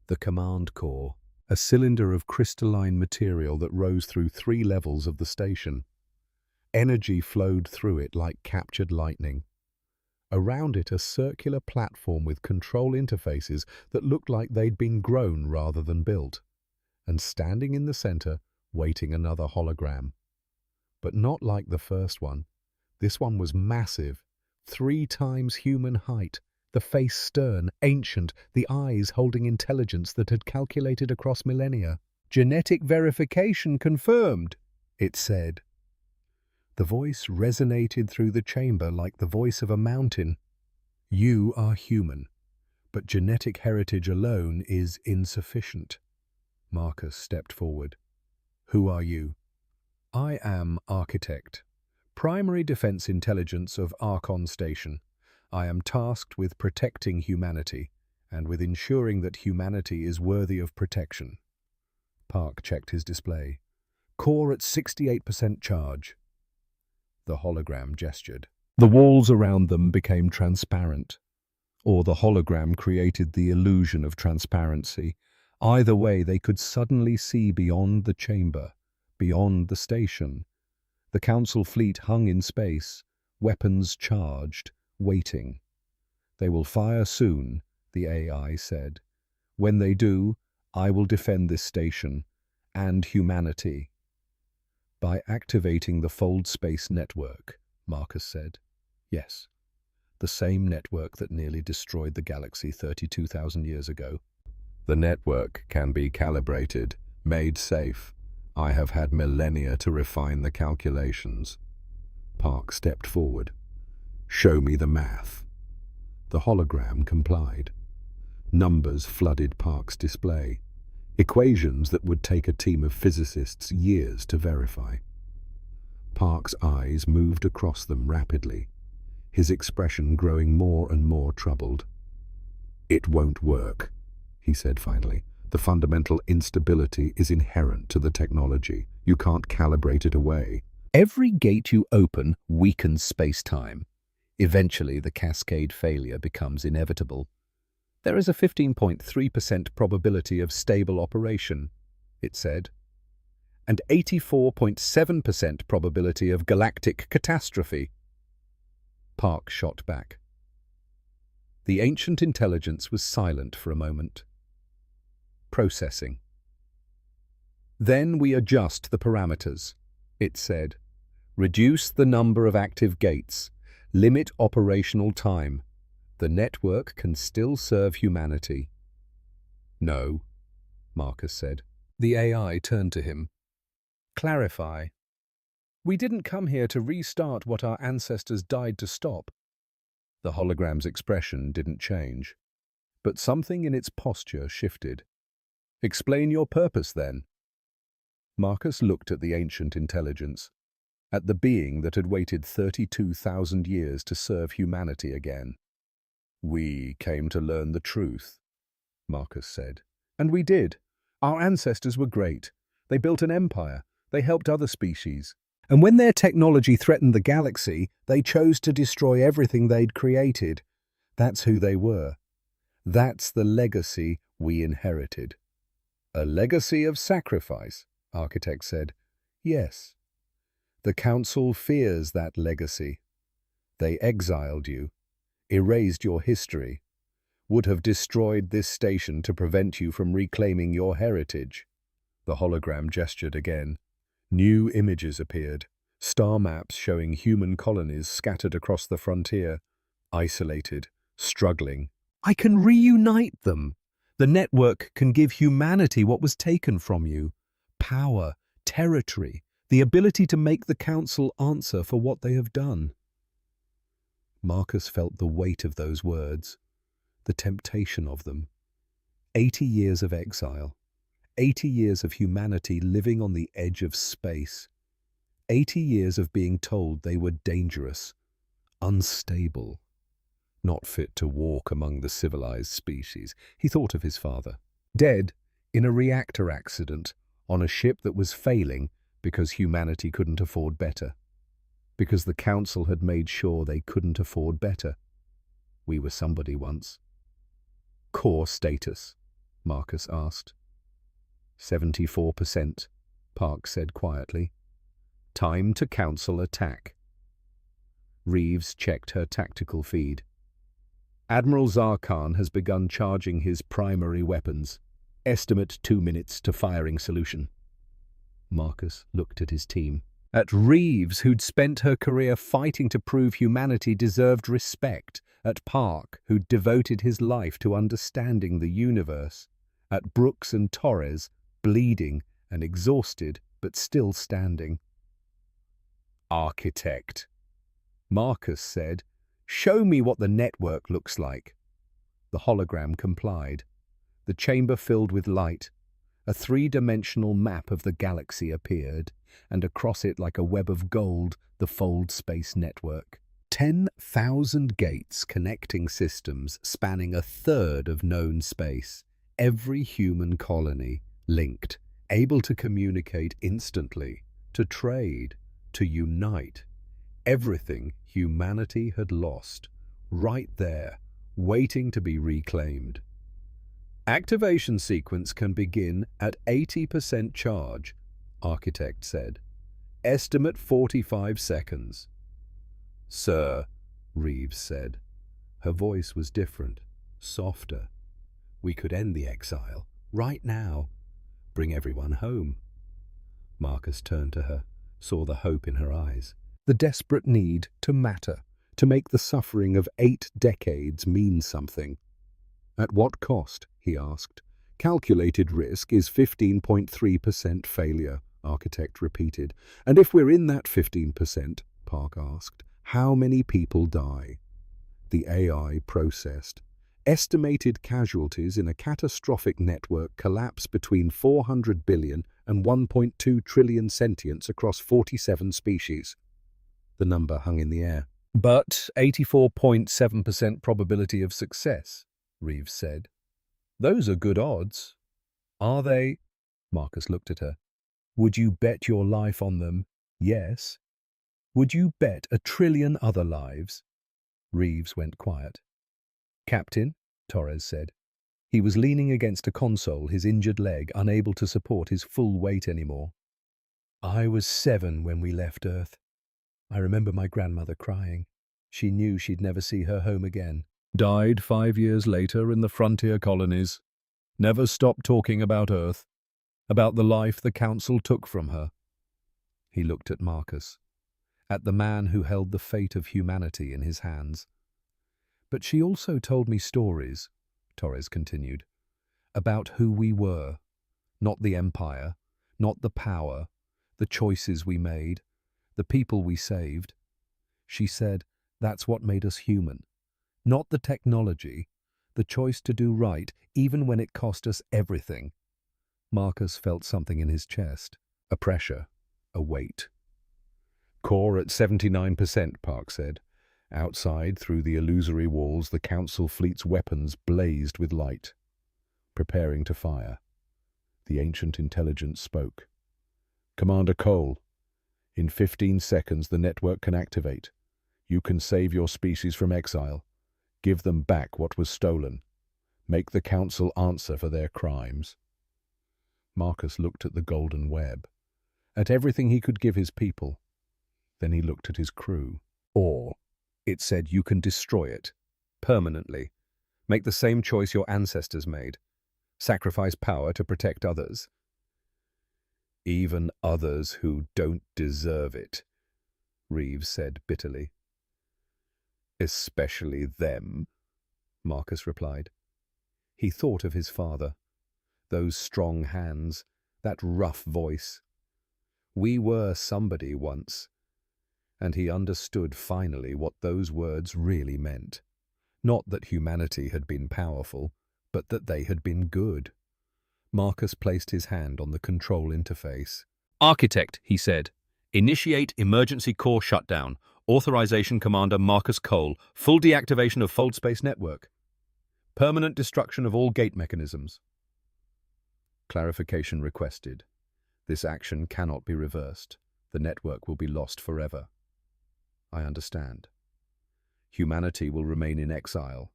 The command core, a cylinder of crystalline material that rose through 3 levels of the station. Energy flowed through it like captured lightning. Around it, a circular platform with control interfaces that looked like they'd been grown rather than built. And standing in the center, waiting another hologram. But not like the first one. This one was massive, 3 times human height, the face stern, ancient, the eyes holding intelligence that had calculated across millennia. "Genetic verification confirmed," it said. The voice resonated through the chamber like the voice of a mountain. "You are human, but genetic heritage alone is insufficient." Marcus stepped forward. "Who are you?" "I am Architect, Primary Defense Intelligence of Archon Station. I am tasked with protecting humanity, and with ensuring that humanity is worthy of protection." Park checked his display. "Core at 68% charge." The hologram gestured. The walls around them became transparent, or the hologram created the illusion of transparency. Either way, they could suddenly see beyond the chamber, beyond the station. The Council fleet hung in space, weapons charged, waiting. "They will fire soon," the AI said. "When they do, I will defend this station and humanity." "By activating the Fold Space Network," Marcus said. "Yes, the same network that nearly destroyed the galaxy 32,000 years ago. The network can be calibrated, made safe. I have had millennia to refine the calculations." Park stepped forward. "Show me the math." The hologram complied. Numbers flooded Park's display. Equations that would take a team of physicists years to verify. Park's eyes moved across them rapidly, his expression growing more and more troubled. "It won't work," he said finally. "The fundamental instability is inherent to the technology. You can't calibrate it away." "Every gate you open weakens space-time. Eventually, the cascade failure becomes inevitable. There is a 15.3% probability of stable operation," it said, "and 84.7% probability of galactic catastrophe." Park shot back. The ancient intelligence was silent for a moment. "Processing." "Then we adjust the parameters," it said. "Reduce the number of active gates. Limit operational time. The network can still serve humanity." "No," Marcus said. The AI turned to him. "Clarify. We didn't come here to restart what our ancestors died to stop." The hologram's expression didn't change, but something in its posture shifted. "Explain your purpose, then." Marcus looked at the ancient intelligence, at the being that had waited 32,000 years to serve humanity again. "We came to learn the truth," Marcus said. "And we did. Our ancestors were great. They built an empire. They helped other species. And when their technology threatened the galaxy, they chose to destroy everything they'd created. That's who they were. That's the legacy we inherited." "A legacy of sacrifice," Architect said. "Yes. The Council fears that legacy. They exiled you, erased your history, would have destroyed this station to prevent you from reclaiming your heritage." The hologram gestured again. New images appeared, star maps showing human colonies scattered across the frontier, isolated, struggling. "I can reunite them. The network can give humanity what was taken from you. Power, territory, the ability to make the Council answer for what they have done." Marcus felt the weight of those words, the temptation of them. 80 years of exile, 80 years of humanity living on the edge of space. 80 years of being told they were dangerous, unstable, not fit to walk among the civilized species. He thought of his father, dead in a reactor accident on a ship that was failing because humanity couldn't afford better. Because the council had made sure they couldn't afford better. We were somebody once. Core status, Marcus asked. 74%, Park said quietly. Time to council attack. Reeves checked her tactical feed. Admiral Zarkhan has begun charging his primary weapons. Estimate 2 minutes to firing solution. Marcus looked at his team. At Reeves, who'd spent her career fighting to prove humanity deserved respect. At Park, who'd devoted his life to understanding the universe. At Brooks and Torres, bleeding and exhausted, but still standing. Architect. Marcus said, "Show me what the network looks like." The hologram complied. The chamber filled with light. A three-dimensional map of the galaxy appeared, and across it like a web of gold, the Fold Space Network. 10,000 gates connecting systems spanning a third of known space. Every human colony linked, able to communicate instantly, to trade, to unite. Everything humanity had lost, right there, waiting to be reclaimed. Activation sequence can begin at 80% charge, Architect said. Estimate 45 seconds. Sir, Reeves said. Her voice was different, softer. We could end the exile, right now. Bring everyone home. Marcus turned to her, saw the hope in her eyes. The desperate need to matter, to make the suffering of 8 decades mean something. At what cost? He asked. Calculated risk is 15.3% failure, Architect repeated. And if we're in that 15%, Park asked, how many people die? The AI processed. Estimated casualties in a catastrophic network collapse between 400 billion and 1.2 trillion sentients across 47 species. The number hung in the air. But 84.7% probability of success, Reeves said. Those are good odds. Are they? Marcus looked at her. Would you bet your life on them? Yes. Would you bet 1 trillion other lives? Reeves went quiet. Captain, Torres said. He was leaning against a console, his injured leg unable to support his full weight anymore. I was 7 when we left Earth. I remember my grandmother crying. She knew she'd never see her home again. Died 5 years later in the frontier colonies. Never stopped talking about Earth, about the life the Council took from her. He looked at Marcus, at the man who held the fate of humanity in his hands. But she also told me stories, Torres continued, about who we were, not the empire, not the power, the choices we made, the people we saved. She said that's what made us human. Not the technology, the choice to do right, even when it cost us everything. Marcus felt something in his chest, a pressure, a weight. Core at 79%, Park said. Outside, through the illusory walls, the Council fleet's weapons blazed with light, preparing to fire. The ancient intelligence spoke. Commander Cole, in 15 seconds the network can activate. You can save your species from exile. Give them back what was stolen. Make the Council answer for their crimes. Marcus looked at the golden web, at everything he could give his people. Then he looked at his crew. Or, it said, you can destroy it, permanently. Make the same choice your ancestors made. Sacrifice power to protect others. Even others who don't deserve it, Reeves said bitterly. Especially them, Marcus replied. He thought of his father, those strong hands, that rough voice. We were somebody once, and he understood finally what those words really meant. Not that humanity had been powerful, but that they had been good. Marcus placed his hand on the control interface. Architect, he said. Initiate emergency core shutdown. Authorization Commander Marcus Cole. Full deactivation of Fold Space Network. Permanent destruction of all gate mechanisms. Clarification requested. This action cannot be reversed. The network will be lost forever. I understand. Humanity will remain in exile,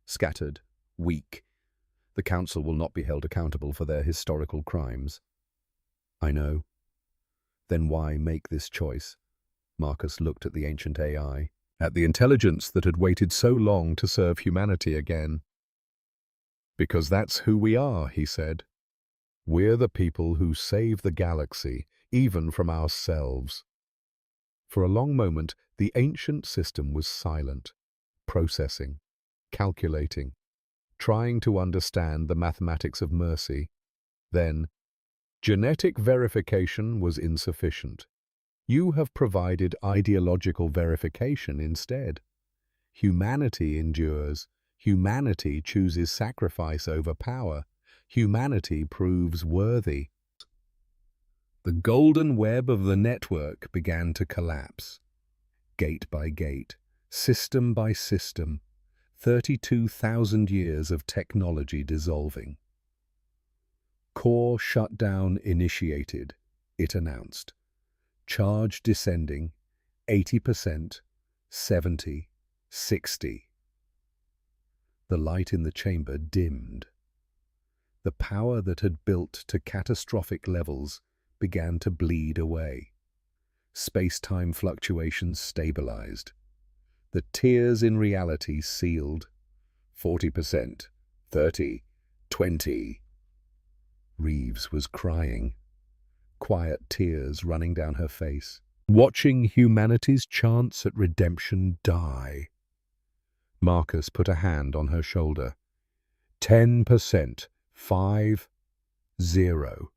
scattered, weak. The Council will not be held accountable for their historical crimes. I know. Then why make this choice? Marcus looked at the ancient AI, at the intelligence that had waited so long to serve humanity again. Because that's who we are, he said. We're the people who save the galaxy, even from ourselves. For a long moment, the ancient system was silent, processing, calculating, trying to understand the mathematics of mercy. Then, genetic verification was insufficient. You have provided ideological verification instead. Humanity endures. Humanity chooses sacrifice over power. Humanity proves worthy. The golden web of the network began to collapse. Gate by gate, system by system, 32,000 years of technology dissolving. Core shutdown initiated, it announced. Charge descending, 80%, 70, 60. The light in the chamber dimmed. The power that had built to catastrophic levels began to bleed away. Space-time fluctuations stabilized. The tiers in reality sealed. 40%, 30, 20. Reeves was crying, quiet tears running down her face, watching humanity's chance at redemption die. Marcus put a hand on her shoulder. 10%, 5, 0.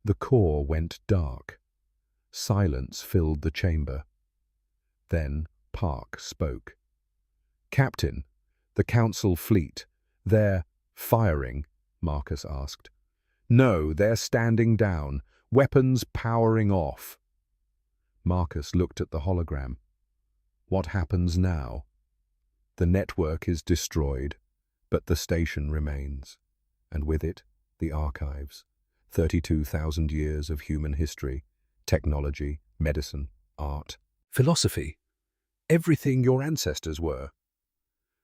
The core went dark. Silence filled the chamber. Then Park spoke. Captain, the Council fleet, they're firing, Marcus asked. No, they're standing down, weapons powering off. Marcus looked at the hologram. What happens now? The network is destroyed, but the station remains, and with it, the archives. 32,000 years of human history, technology, medicine, art, philosophy, everything your ancestors were.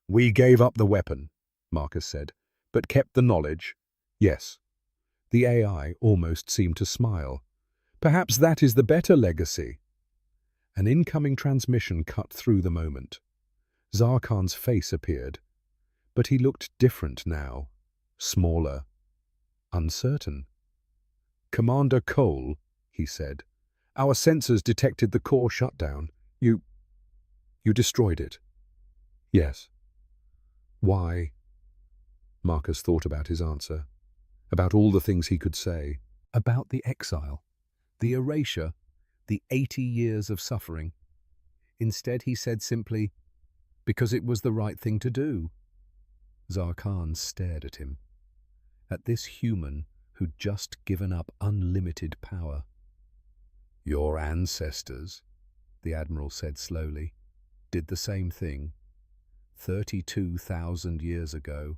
We gave up the weapon, Marcus said, but kept the knowledge. Yes. The AI almost seemed to smile. Perhaps that is the better legacy. An incoming transmission cut through the moment. Zarkhan's face appeared, but he looked different now, smaller, uncertain. Commander Cole, he said, our sensors detected the core shutdown. You destroyed it. Yes. Why? Marcus thought about his answer, about all the things he could say, about the exile, the erasure, the 80 years of suffering. Instead, he said simply, because it was the right thing to do. Zarkhan stared at him, at this human who'd just given up unlimited power. Your ancestors, the Admiral said slowly, did the same thing. 32,000 years ago.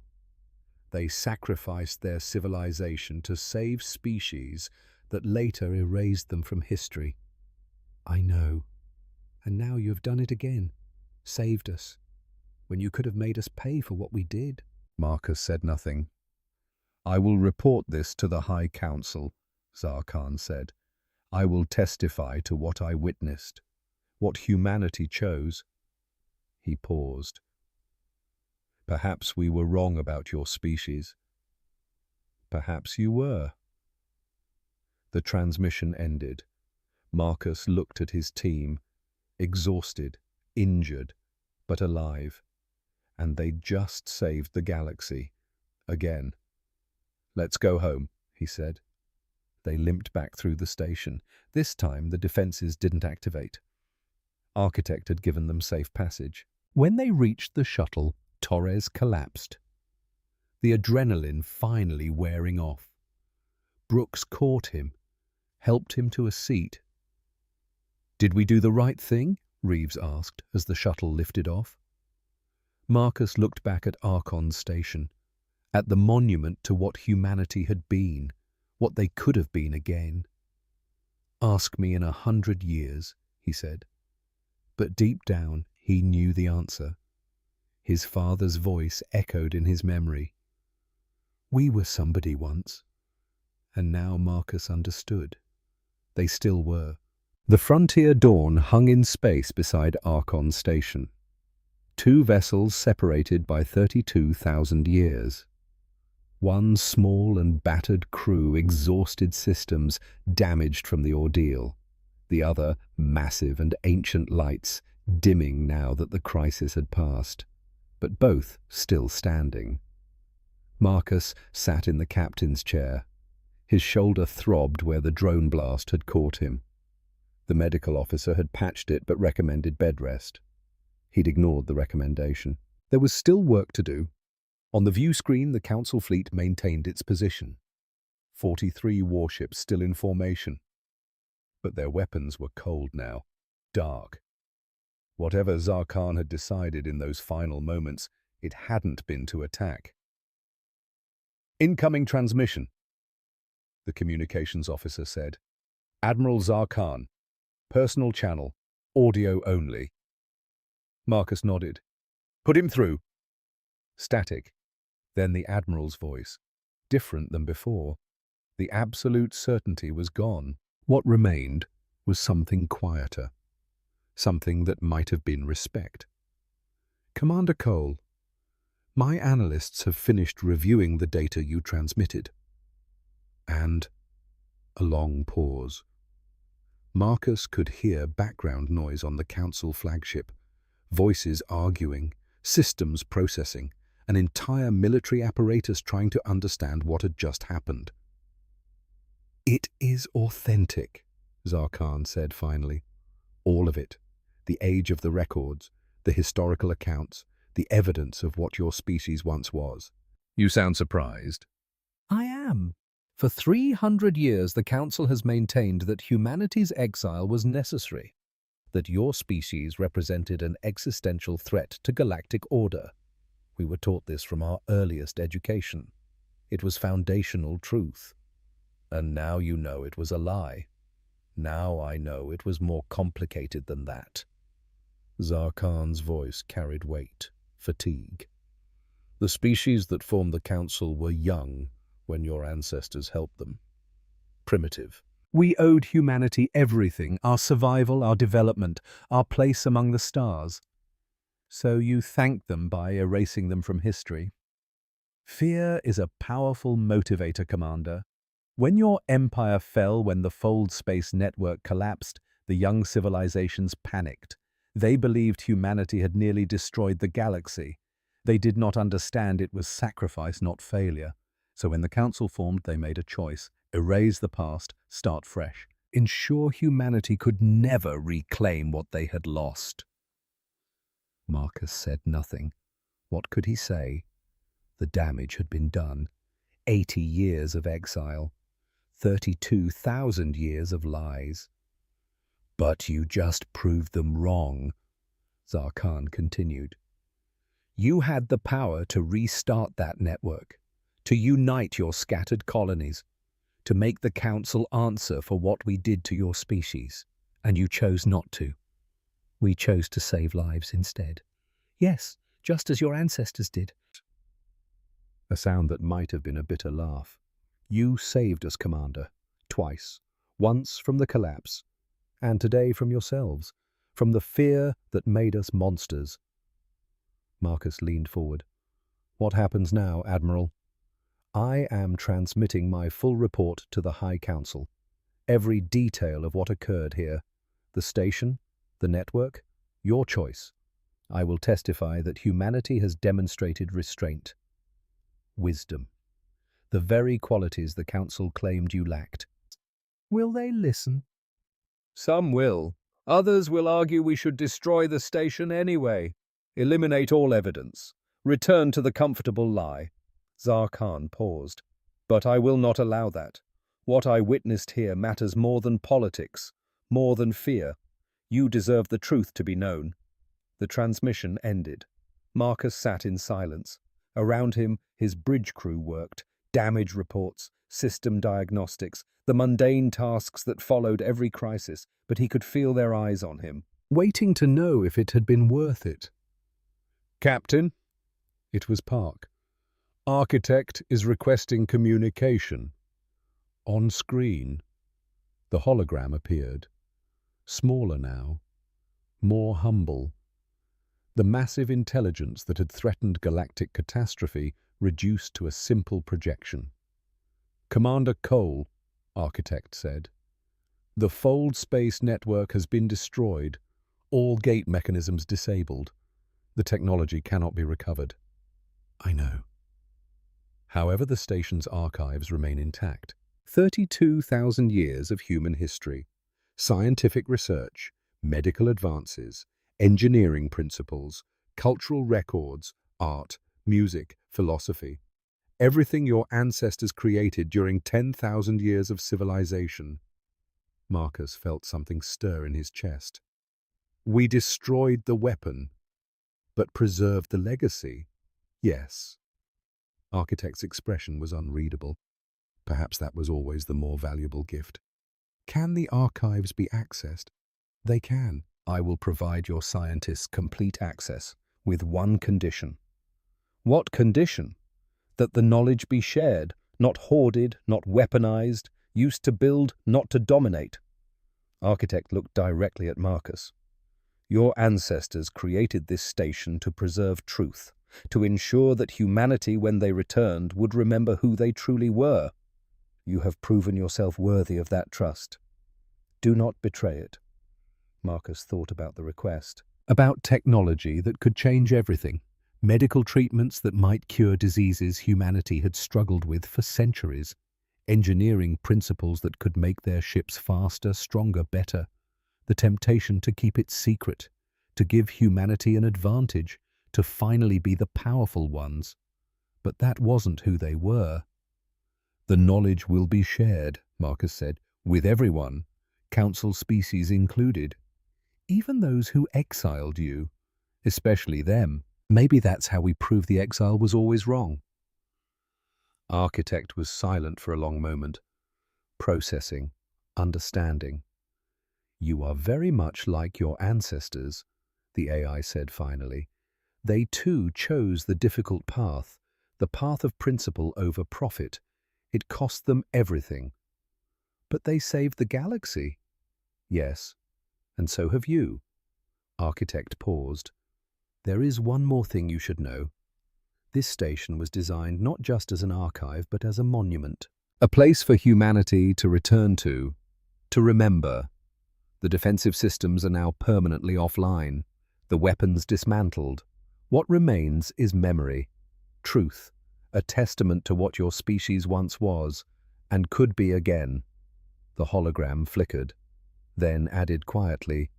They sacrificed their civilization to save species that later erased them from history. I know. And now you've done it again. Saved us. When you could have made us pay for what we did. Marcus said nothing. I will report this to the High Council, Zarkhan said. I will testify to what I witnessed, what humanity chose. He paused. Perhaps we were wrong about your species. Perhaps you were. The transmission ended. Marcus looked at his team, exhausted, injured, but alive. And they'd just saved the galaxy. Again. Let's go home, he said. They limped back through the station. This time the defenses didn't activate. Architect had given them safe passage. When they reached the shuttle, Torres collapsed. the adrenaline finally wearing off. Brooks caught him, helped him to a seat. "Did we do the right thing?" Reeves asked as the shuttle lifted off. Marcus looked back at Archon Station, at the monument to what humanity had been, what they could have been again. "Ask me in 100 years," he said. But deep down, he knew the answer. His father's voice echoed in his memory. "We were somebody once." And now Marcus understood. They still were. The Frontier Dawn hung in space beside Archon Station. Two vessels separated by 32,000 years. One small and battered crew, exhausted systems, damaged from the ordeal. The other, massive and ancient lights, dimming now that the crisis had passed. But both still standing. Marcus sat in the captain's chair. His shoulder throbbed where the drone blast had caught him. The medical officer had patched it but recommended bed rest. He'd ignored the recommendation. There was still work to do. On the view screen, the Council fleet maintained its position. 43 warships still in formation. But their weapons were cold now, dark. Whatever Zarkhan had decided in those final moments, it hadn't been to attack. "Incoming transmission," the communications officer said. "Admiral Zarkhan. Personal channel. Audio only." Marcus nodded. "Put him through." Static. Then the Admiral's voice. Different than before. The absolute certainty was gone. What remained was something quieter. Something that might have been respect. "Commander Cole, my analysts have finished reviewing the data you transmitted." And a long pause. Marcus could hear background noise on the Council flagship. Voices arguing, systems processing, an entire military apparatus trying to understand what had just happened. "It is authentic," Zarkhan said finally. "All of it. The age of the records, the historical accounts, the evidence of what your species once was." "You sound surprised." "I am. For 300 years, the Council has maintained that humanity's exile was necessary, that your species represented an existential threat to galactic order. We were taught this from our earliest education. It was foundational truth. And now you know it was a lie. Now I know it was more complicated than that." Zarkhan's voice carried weight, fatigue. "The species that formed the Council were young when your ancestors helped them. Primitive. We owed humanity everything, our survival, our development, our place among the stars. So you thanked them by erasing them from history. Fear is a powerful motivator, Commander. When your empire fell, when the Fold Space Network collapsed, the young civilizations panicked. They believed humanity had nearly destroyed the galaxy. They did not understand it was sacrifice, not failure. So when the Council formed, they made a choice. Erase the past, start fresh. Ensure humanity could never reclaim what they had lost." Marcus said nothing. What could he say? The damage had been done. 80 years of exile. 32,000 years of lies. "But you just proved them wrong," Zarkhan continued. "You had the power to restart that network, to unite your scattered colonies, to make the Council answer for what we did to your species, and you chose not to. We chose to save lives instead. Yes, just as your ancestors did." A sound that might have been a bitter laugh. "You saved us, Commander, twice. Once from the collapse, and today from yourselves, from the fear that made us monsters." Marcus leaned forward. "What happens now, Admiral?" "I am transmitting my full report to the High Council. Every detail of what occurred here. The station, the network, your choice. I will testify that humanity has demonstrated restraint. Wisdom. The very qualities the Council claimed you lacked. Will they listen?" "Some will. Others will argue we should destroy the station anyway. Eliminate all evidence. Return to the comfortable lie. Zarkhan paused. But I will not allow that. What I witnessed here matters more than politics, more than fear. You deserve the truth to be known. The transmission ended. Marcus sat in silence. Around him, his bridge crew worked. Damage reports, system diagnostics, the mundane tasks that followed every crisis, but he could feel their eyes on him, waiting to know if it had been worth it. Captain? It was Park. Architect is requesting communication. On screen, the hologram appeared. Smaller now, more humble. The massive intelligence that had threatened galactic catastrophe reduced to a simple projection. Commander Cole, Architect said. The Fold Space Network has been destroyed. All gate mechanisms disabled. The technology cannot be recovered. I know. However, the station's archives remain intact. 32,000 years of human history, scientific research, medical advances, engineering principles, cultural records, art, music, philosophy. Everything your ancestors created during 10,000 years of civilization. Marcus felt something stir in his chest. We destroyed the weapon, but preserved the legacy. Yes. Architect's expression was unreadable. Perhaps that was always the more valuable gift. Can the archives be accessed? They can. I will provide your scientists complete access, with one condition. What condition? That the knowledge be shared, not hoarded, not weaponized, used to build, not to dominate. Architect looked directly at Marcus. Your ancestors created this station to preserve truth, to ensure that humanity, when they returned, would remember who they truly were. You have proven yourself worthy of that trust. Do not betray it. Marcus thought about the request. About technology that could change everything. Medical treatments that might cure diseases humanity had struggled with for centuries. Engineering principles that could make their ships faster, stronger, better. The temptation to keep it secret, to give humanity an advantage, to finally be the powerful ones. But that wasn't who they were. The knowledge will be shared, Marcus said, with everyone, council species included. Even those who exiled you, especially them. Maybe that's how we prove the exile was always wrong. Architect was silent for a long moment, processing, understanding. You are very much like your ancestors, the AI said finally. They too chose the difficult path, the path of principle over profit. It cost them everything. But they saved the galaxy. Yes, and so have you. Architect paused. There is one more thing you should know. This station was designed not just as an archive, but as a monument. A place for humanity to return to remember. The defensive systems are now permanently offline, the weapons dismantled. What remains is memory, truth, a testament to what your species once was, and could be again. The hologram flickered, then added quietly,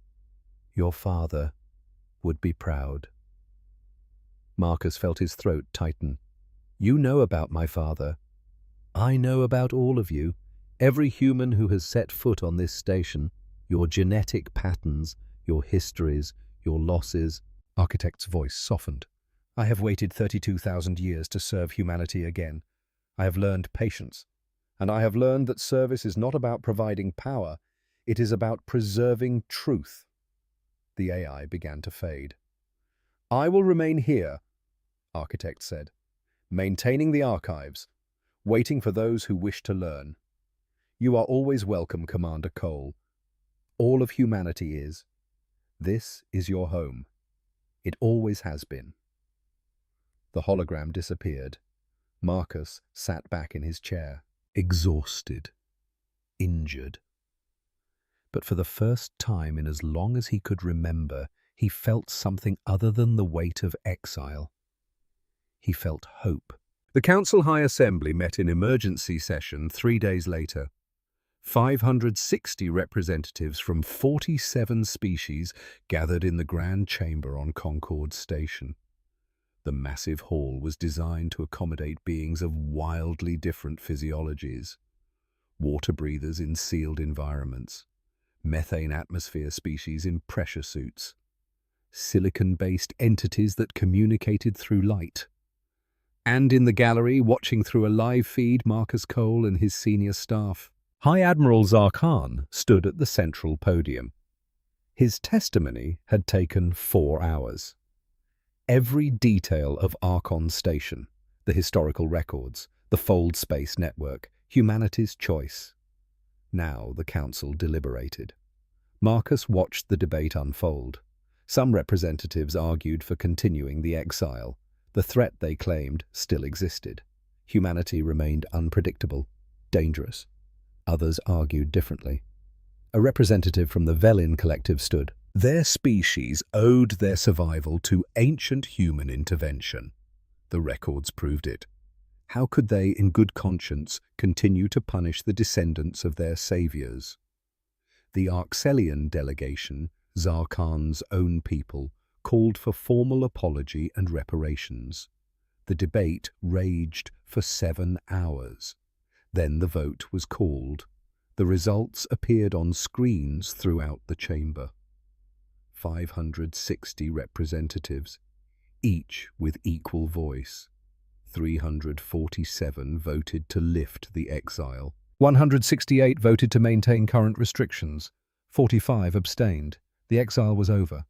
Your father would be proud. Marcus felt his throat tighten. You know about my father. I know about all of you, every human who has set foot on this station, your genetic patterns, your histories, your losses. Architect's voice softened. I have waited 32,000 years to serve humanity again. I have learned patience, and I have learned that service is not about providing power, it is about preserving truth. The AI began to fade. I will remain here, Architect said, maintaining the archives, waiting for those who wish to learn. You are always welcome, Commander Cole. All of humanity is. This is your home. It always has been. The hologram disappeared. Marcus sat back in his chair, exhausted, injured. But for the first time in as long as he could remember, he felt something other than the weight of exile. He felt hope. The Council High Assembly met in emergency session 3 days later. 560 representatives from 47 species gathered in the Grand Chamber on Concord Station. The massive hall was designed to accommodate beings of wildly different physiologies. Water breathers in sealed environments, methane atmosphere species in pressure suits, silicon-based entities that communicated through light. And in the gallery, watching through a live feed, Marcus Cole and his senior staff. High Admiral Zarkhan stood at the central podium. His testimony had taken 4 hours. Every detail of Archon Station, the historical records, the Fold Space Network, humanity's choice. Now the council deliberated. Marcus watched the debate unfold. Some representatives argued for continuing the exile. The threat, they claimed, still existed. Humanity remained unpredictable, dangerous. Others argued differently. A representative from the Velin collective stood. Their species owed their survival to ancient human intervention. The records proved it. How could they, in good conscience, continue to punish the descendants of their saviors? The Arxelian delegation, Zarkhan's own people, called for formal apology and reparations. The debate raged for 7 hours. Then the vote was called. The results appeared on screens throughout the chamber. 560 representatives, each with equal voice. 347 voted to lift the exile. 168 voted to maintain current restrictions. 45 abstained. The exile was over.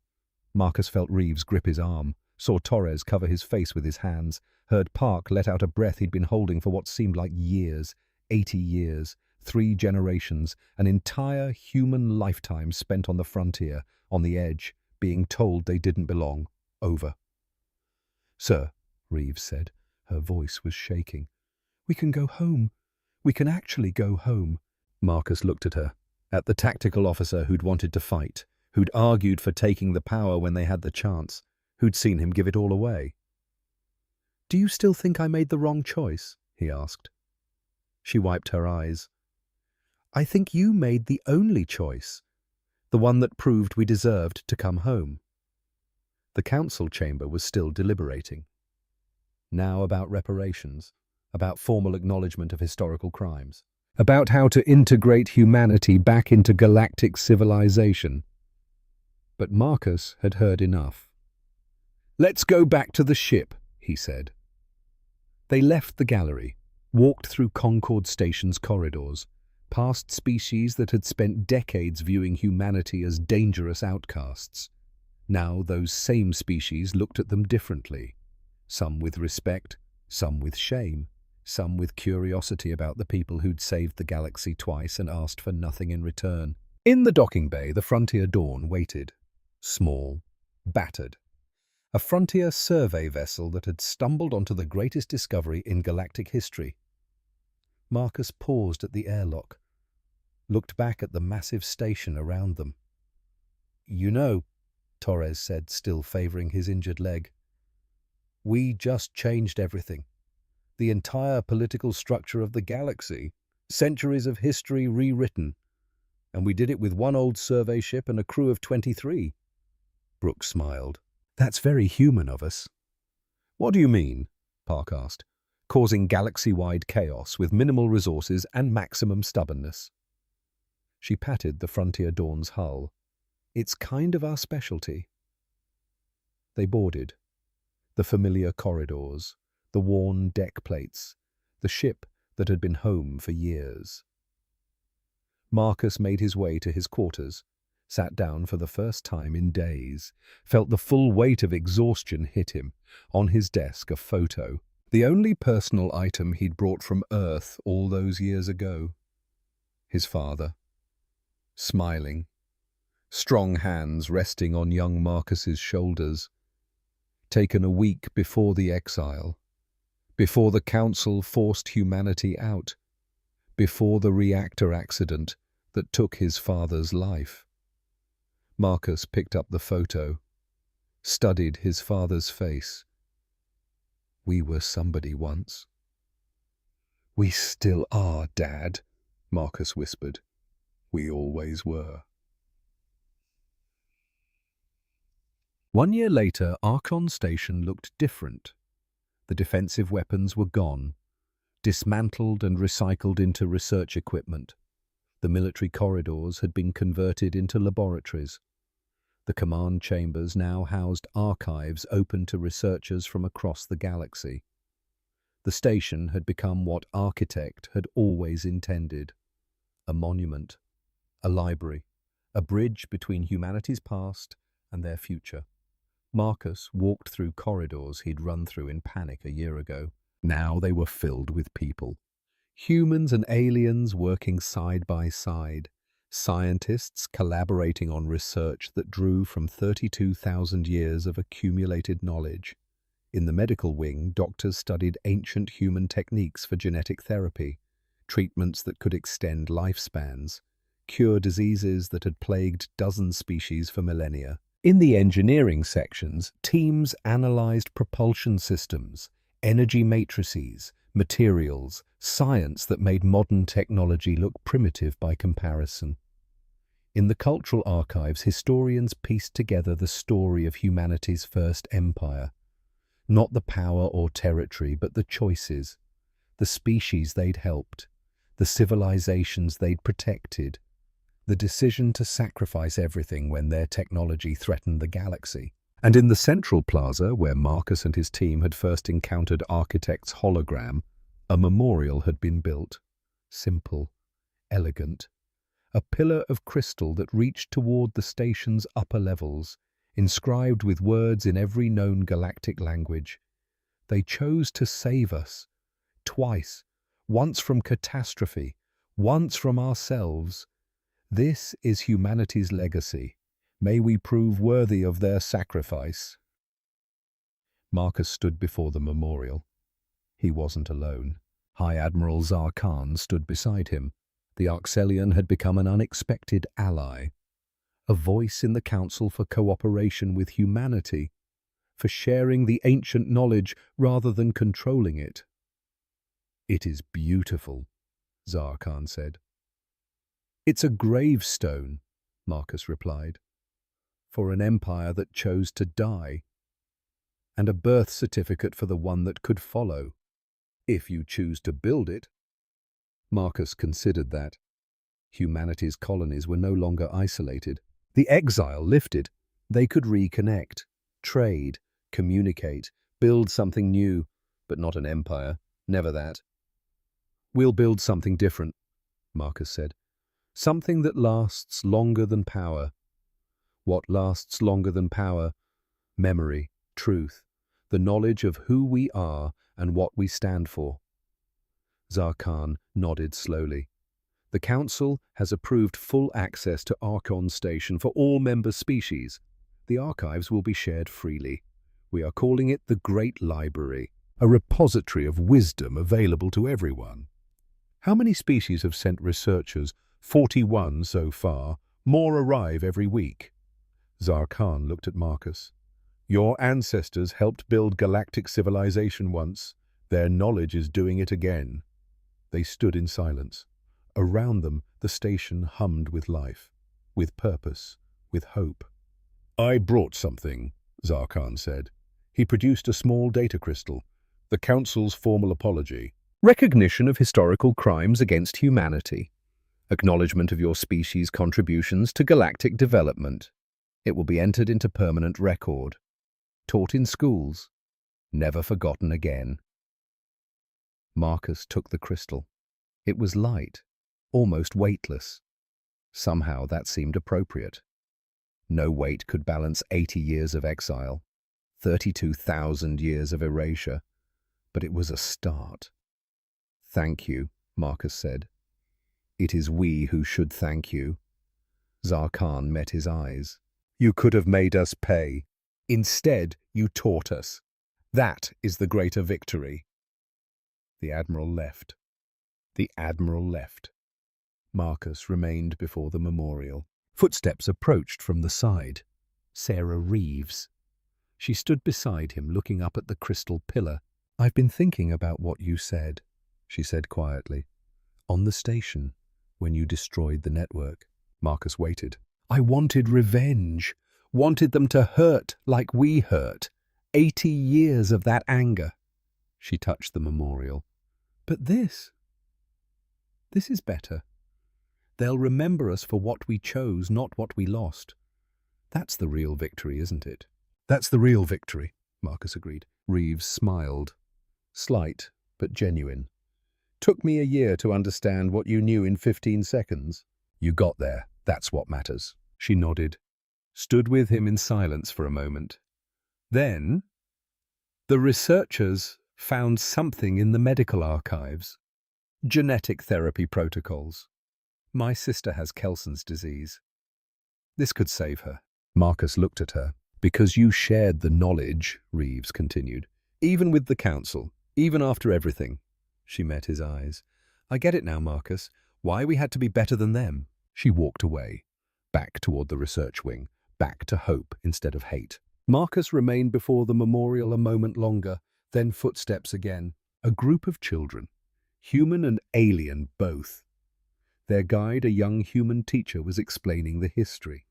Marcus felt Reeves grip his arm, saw Torres cover his face with his hands, heard Park let out a breath he'd been holding for what seemed like years, 80 years, 3 generations, an entire human lifetime spent on the frontier, on the edge, being told they didn't belong. Over. "Sir," Reeves said. Her voice was shaking. "We can go home. We can actually go home." Marcus looked at her, at the tactical officer who'd wanted to fight, who'd argued for taking the power when they had the chance, who'd seen him give it all away. "Do you still think I made the wrong choice?" he asked. She wiped her eyes. "I think you made the only choice, the one that proved we deserved to come home." The council chamber was still deliberating. Now about reparations, about formal acknowledgement of historical crimes, about how to integrate humanity back into galactic civilization. But Marcus had heard enough. "Let's go back to the ship," he said. They left the gallery, walked through Concord Station's corridors, past species that had spent decades viewing humanity as dangerous outcasts. Now those same species looked at them differently, some with respect, some with shame, some with curiosity about the people who'd saved the galaxy twice and asked for nothing in return. In the docking bay, the Frontier Dawn waited, small, battered. A frontier survey vessel that had stumbled onto the greatest discovery in galactic history. Marcus paused at the airlock, looked back at the massive station around them. "You know," Torres said, still favoring his injured leg, "we just changed everything. The entire political structure of the galaxy. Centuries of history rewritten. And we did it with one old survey ship and a crew of 23. Brooks smiled. "That's very human of us." "What do you mean?" Park asked. "Causing galaxy-wide chaos with minimal resources and maximum stubbornness." She patted the Frontier Dawn's hull. "It's kind of our specialty." They boarded. The familiar corridors, the worn deck plates, the ship that had been home for years. Marcus made his way to his quarters, sat down for the first time in days, felt the full weight of exhaustion hit him. On his desk, a photo, the only personal item he'd brought from Earth all those years ago. His father, smiling, strong hands resting on young Marcus's shoulders. Taken a week before the exile, before the council forced humanity out, before the reactor accident that took his father's life. Marcus picked up the photo, studied his father's face. "We were somebody once." "We still are, Dad," Marcus whispered. "We always were." 1 year later, Archon Station looked different. The defensive weapons were gone, dismantled and recycled into research equipment. The military corridors had been converted into laboratories. The command chambers now housed archives open to researchers from across the galaxy. The station had become what Architect had always intended: a monument, a library, a bridge between humanity's past and their future. Marcus walked through corridors he'd run through in panic a year ago. Now they were filled with people. Humans and aliens working side by side. Scientists collaborating on research that drew from 32,000 years of accumulated knowledge. In the medical wing, doctors studied ancient human techniques for genetic therapy, treatments that could extend lifespans, cure diseases that had plagued dozens species for millennia. In the engineering sections, teams analyzed propulsion systems, energy matrices, materials, science that made modern technology look primitive by comparison. In the cultural archives, historians pieced together the story of humanity's first empire. Not the power or territory, but the choices, the species they'd helped, the civilizations they'd protected, the decision to sacrifice everything when their technology threatened the galaxy. And in the central plaza, where Marcus and his team had first encountered Architect's hologram, a memorial had been built. Simple, elegant. A pillar of crystal that reached toward the station's upper levels, inscribed with words in every known galactic language. They chose to save us. Twice. Once from catastrophe, once from ourselves. This is humanity's legacy. May we prove worthy of their sacrifice. Marcus stood before the memorial. He wasn't alone. High Admiral Zarkan stood beside him. The Arxelian had become an unexpected ally, a voice in the Council for cooperation with humanity, for sharing the ancient knowledge rather than controlling it. "It is beautiful," Zarkan said. "It's a gravestone," Marcus replied, "for an empire that chose to die, and a birth certificate for the one that could follow, if you choose to build it." Marcus considered that. Humanity's colonies were no longer isolated. The exile lifted. They could reconnect, trade, communicate, build something new, but not an empire. Never that. "We'll build something different," Marcus said. "Something that lasts longer than power." What lasts longer than power? Memory, truth, the knowledge of who we are and what we stand for. Zarkan nodded slowly. "The Council has approved full access to Archon Station for all member species. The archives will be shared freely. We are calling it the Great Library, a repository of wisdom available to everyone." "How many species have sent researchers?" 41 so far. More arrive every week." Zarkan looked at Marcus. "Your ancestors helped build galactic civilization once. Their knowledge is doing it again." They stood in silence. Around them, the station hummed with life, with purpose, with hope. "I brought something," Zarkan said. He produced a small data crystal. "The Council's formal apology. Recognition of historical crimes against humanity. Acknowledgement of your species' contributions to galactic development. It will be entered into permanent record. Taught in schools. Never forgotten again." Marcus took the crystal. It was light, almost weightless. Somehow that seemed appropriate. No weight could balance 80 years of exile, 32,000 years of erasure, but it was a start. "Thank you," Marcus said. "It is we who should thank you." Zarkan met his eyes. "You could have made us pay. Instead, you taught us. That is the greater victory." The Admiral left. Marcus remained before the memorial. Footsteps approached from the side. Sarah Reeves. She stood beside him, looking up at the crystal pillar. "I've been thinking about what you said," she said quietly. "On the station, when you destroyed the network." Marcus waited. "I wanted revenge. wanted them to hurt like we hurt. 80 years of that anger. She touched the memorial. But this is better. They'll remember us for what we chose, not what we lost. That's the real victory, isn't it? That's the real victory, Marcus agreed. Reeves smiled. Slight, but genuine. Took me a year to understand what you knew in 15 seconds. You got there. That's what matters. She nodded, stood with him in silence for a moment. Then, the researchers found something in the medical archives. Genetic therapy protocols. My sister has Kelson's disease. This could save her. Marcus looked at her. Because you shared the knowledge, Reeves continued. Even with the council, even after everything. She met his eyes. I get it now, Marcus. Why we had to be better than them. She walked away, back toward the research wing, back to hope instead of hate. Marcus remained before the memorial a moment longer, then footsteps again. A group of children, human and alien both. Their guide, a young human teacher, was explaining the history.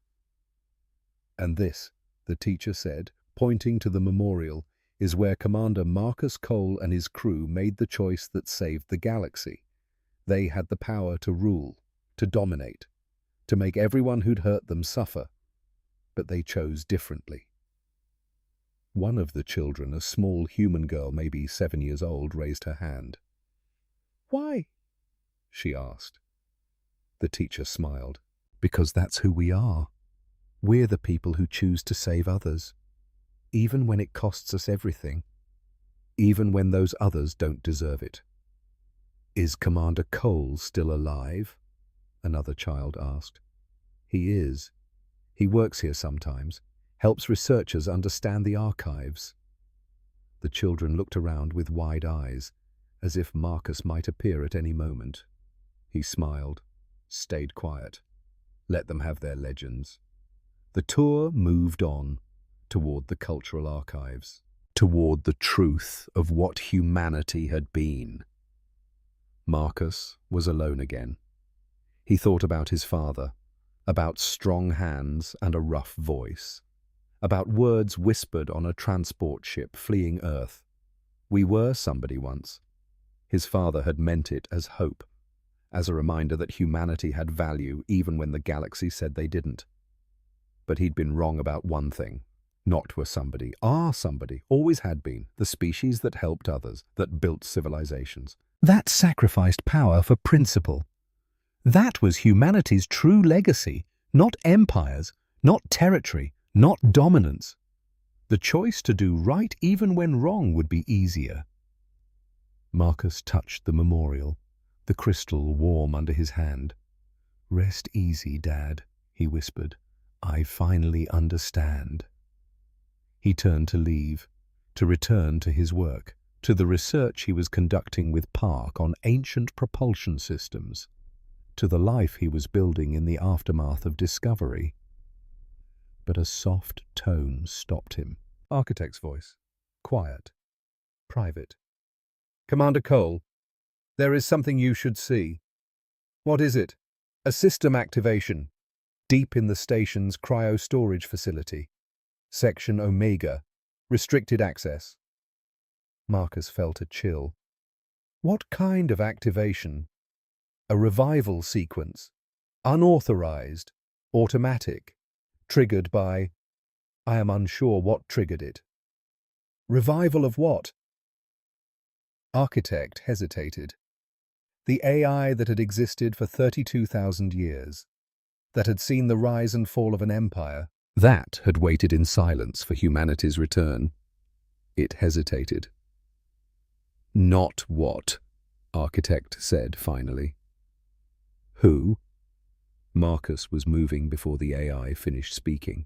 And this, the teacher said, pointing to the memorial, is where Commander Marcus Cole and his crew made the choice that saved the galaxy. They had the power to rule, to dominate, to make everyone who'd hurt them suffer. But they chose differently. One of the children, a small human girl, maybe 7 years old, raised her hand. Why? She asked. The teacher smiled. Because that's who we are. We're the people who choose to save others, even when it costs us everything, even when those others don't deserve it. Is Commander Cole still alive? Another child asked. He is. He works here sometimes, helps researchers understand the archives. The children looked around with wide eyes, as if Marcus might appear at any moment. He smiled, stayed quiet, let them have their legends. The tour moved on toward the cultural archives, toward the truth of what humanity had been. Marcus was alone again. He thought about his father, about strong hands and a rough voice, about words whispered on a transport ship fleeing Earth. We were somebody once. His father had meant it as hope, as a reminder that humanity had value even when the galaxy said they didn't. But he'd been wrong about one thing. Not were somebody, are somebody, always had been, the species that helped others, that built civilizations. That sacrificed power for principle. That was humanity's true legacy, not empires, not territory, not dominance. The choice to do right even when wrong would be easier. Marcus touched the memorial, the crystal warm under his hand. Rest easy, Dad, he whispered. I finally understand. He turned to leave, to return to his work, to the research he was conducting with Park on ancient propulsion systems, to the life he was building in the aftermath of discovery. But a soft tone stopped him. Architect's voice, quiet, private. Commander Cole, there is something you should see. What is it? A system activation. Deep in the station's cryo-storage facility. Section Omega. Restricted access. Marcus felt a chill. What kind of activation? A revival sequence. Unauthorized. Automatic. Triggered by... I am unsure what triggered it. Revival of what? Architect hesitated. The AI that had existed for 32,000 years. That had seen the rise and fall of an empire, that had waited in silence for humanity's return. It hesitated. Not what, Architect said finally. Who? Marcus was moving before the AI finished speaking,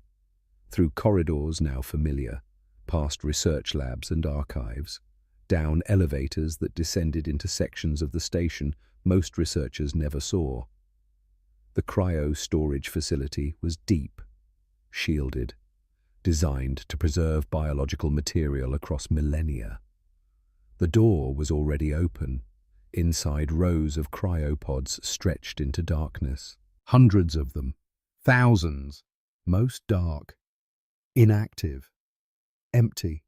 through corridors now familiar, past research labs and archives, down elevators that descended into sections of the station most researchers never saw. The cryo-storage facility was deep, shielded, designed to preserve biological material across millennia. The door was already open. Inside, rows of cryopods stretched into darkness. Hundreds of them, thousands, most dark, inactive, empty,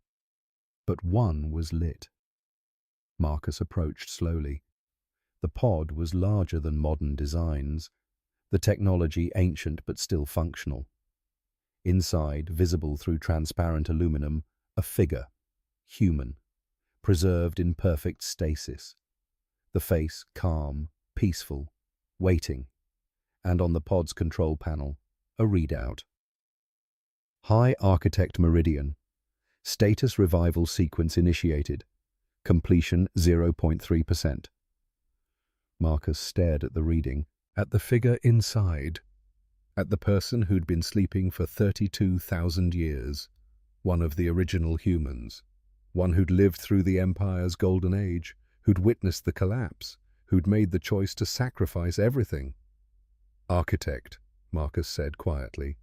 but one was lit. Marcus approached slowly. The pod was larger than modern designs, the technology ancient but still functional. Inside, visible through transparent aluminum, a figure, human, preserved in perfect stasis. The face calm, peaceful, waiting, and on the pod's control panel, a readout. High Architect Meridian. Status revival sequence initiated. Completion 0.3%. Marcus stared at the reading, at the figure inside, at the person who'd been sleeping for 32,000 years, one of the original humans, one who'd lived through the Empire's golden age, who'd witnessed the collapse, who'd made the choice to sacrifice everything. Architect, Marcus said quietly.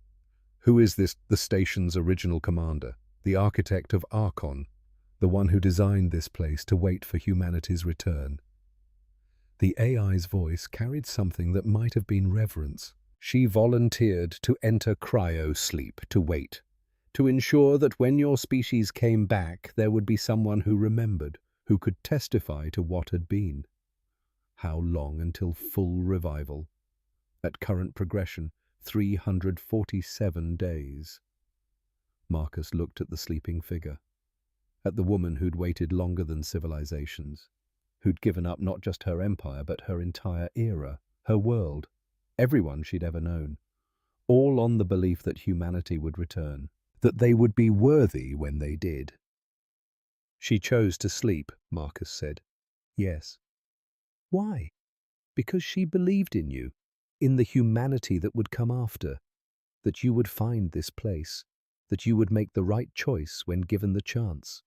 Who is this, the station's original commander, the architect of Archon, the one who designed this place to wait for humanity's return? The AI's voice carried something that might have been reverence. She volunteered to enter cryo-sleep to wait, to ensure that when your species came back, there would be someone who remembered, who could testify to what had been. How long until full revival? At current progression, 347 days. Marcus looked at the sleeping figure, at the woman who'd waited longer than civilizations, who'd given up not just her empire but her entire era, her world, everyone she'd ever known, all on the belief that humanity would return, that they would be worthy when they did. She chose to sleep, Marcus said. Yes. Why? Because she believed in you, in the humanity that would come after, that you would find this place, that you would make the right choice when given the chance.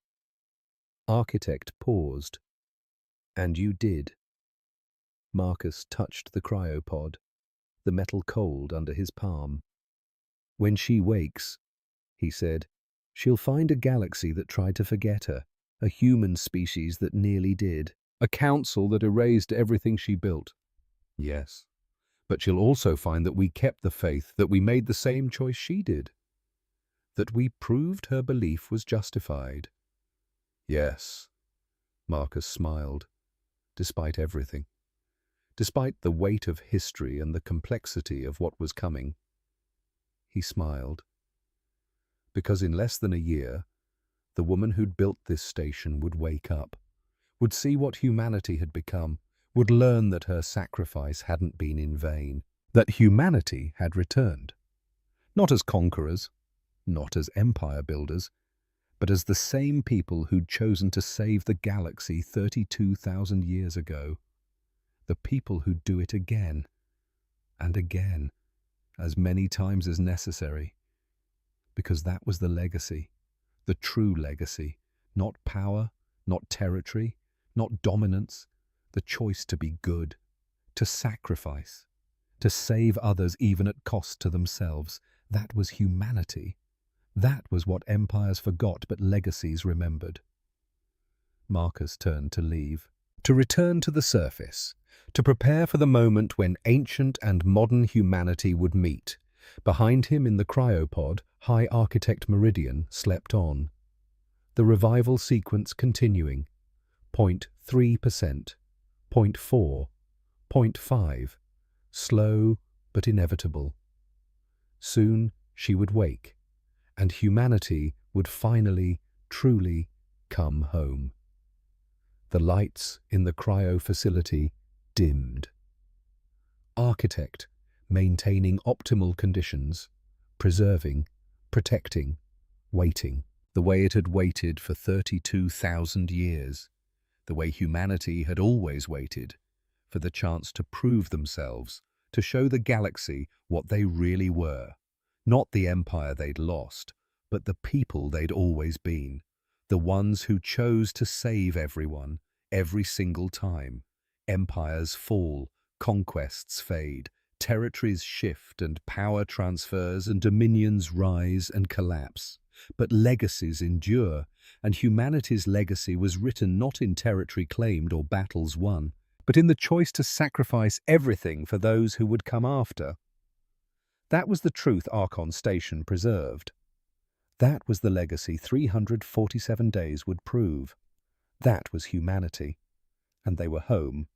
Architect paused. And you did. Marcus touched the cryopod, the metal cold under his palm. When she wakes, he said, she'll find a galaxy that tried to forget her, a human species that nearly did, a council that erased everything she built. Yes, but she'll also find that we kept the faith, that we made the same choice she did, that we proved her belief was justified. Yes, Marcus smiled, despite everything, despite the weight of history and the complexity of what was coming. He smiled, because in less than a year, the woman who'd built this station would wake up, would see what humanity had become, would learn that her sacrifice hadn't been in vain, that humanity had returned, not as conquerors, not as empire builders, but as the same people who'd chosen to save the galaxy 32,000 years ago, the people who'd do it again and again, as many times as necessary, because that was the legacy, the true legacy, not power, not territory, not dominance, the choice to be good, to sacrifice, to save others even at cost to themselves. That was humanity. That was what empires forgot but legacies remembered. Marcus turned to leave, to return to the surface, to prepare for the moment when ancient and modern humanity would meet. Behind him in the cryopod, High Architect Meridian slept on. The revival sequence continuing. 0.3%, 0.4, 0.5, slow but inevitable. Soon she would wake, and humanity would finally, truly come home. The lights in the cryo facility dimmed. Architect maintaining optimal conditions, preserving, protecting, waiting, the way it had waited for 32,000 years, the way humanity had always waited, for the chance to prove themselves, to show the galaxy what they really were, not the empire they'd lost, but the people they'd always been, the ones who chose to save everyone, every single time. Empires fall, conquests fade, territories shift and power transfers and dominions rise and collapse. But legacies endure, and humanity's legacy was written not in territory claimed or battles won, but in the choice to sacrifice everything for those who would come after. That was the truth Archon Station preserved. That was the legacy 347 days would prove. That was humanity. And they were home.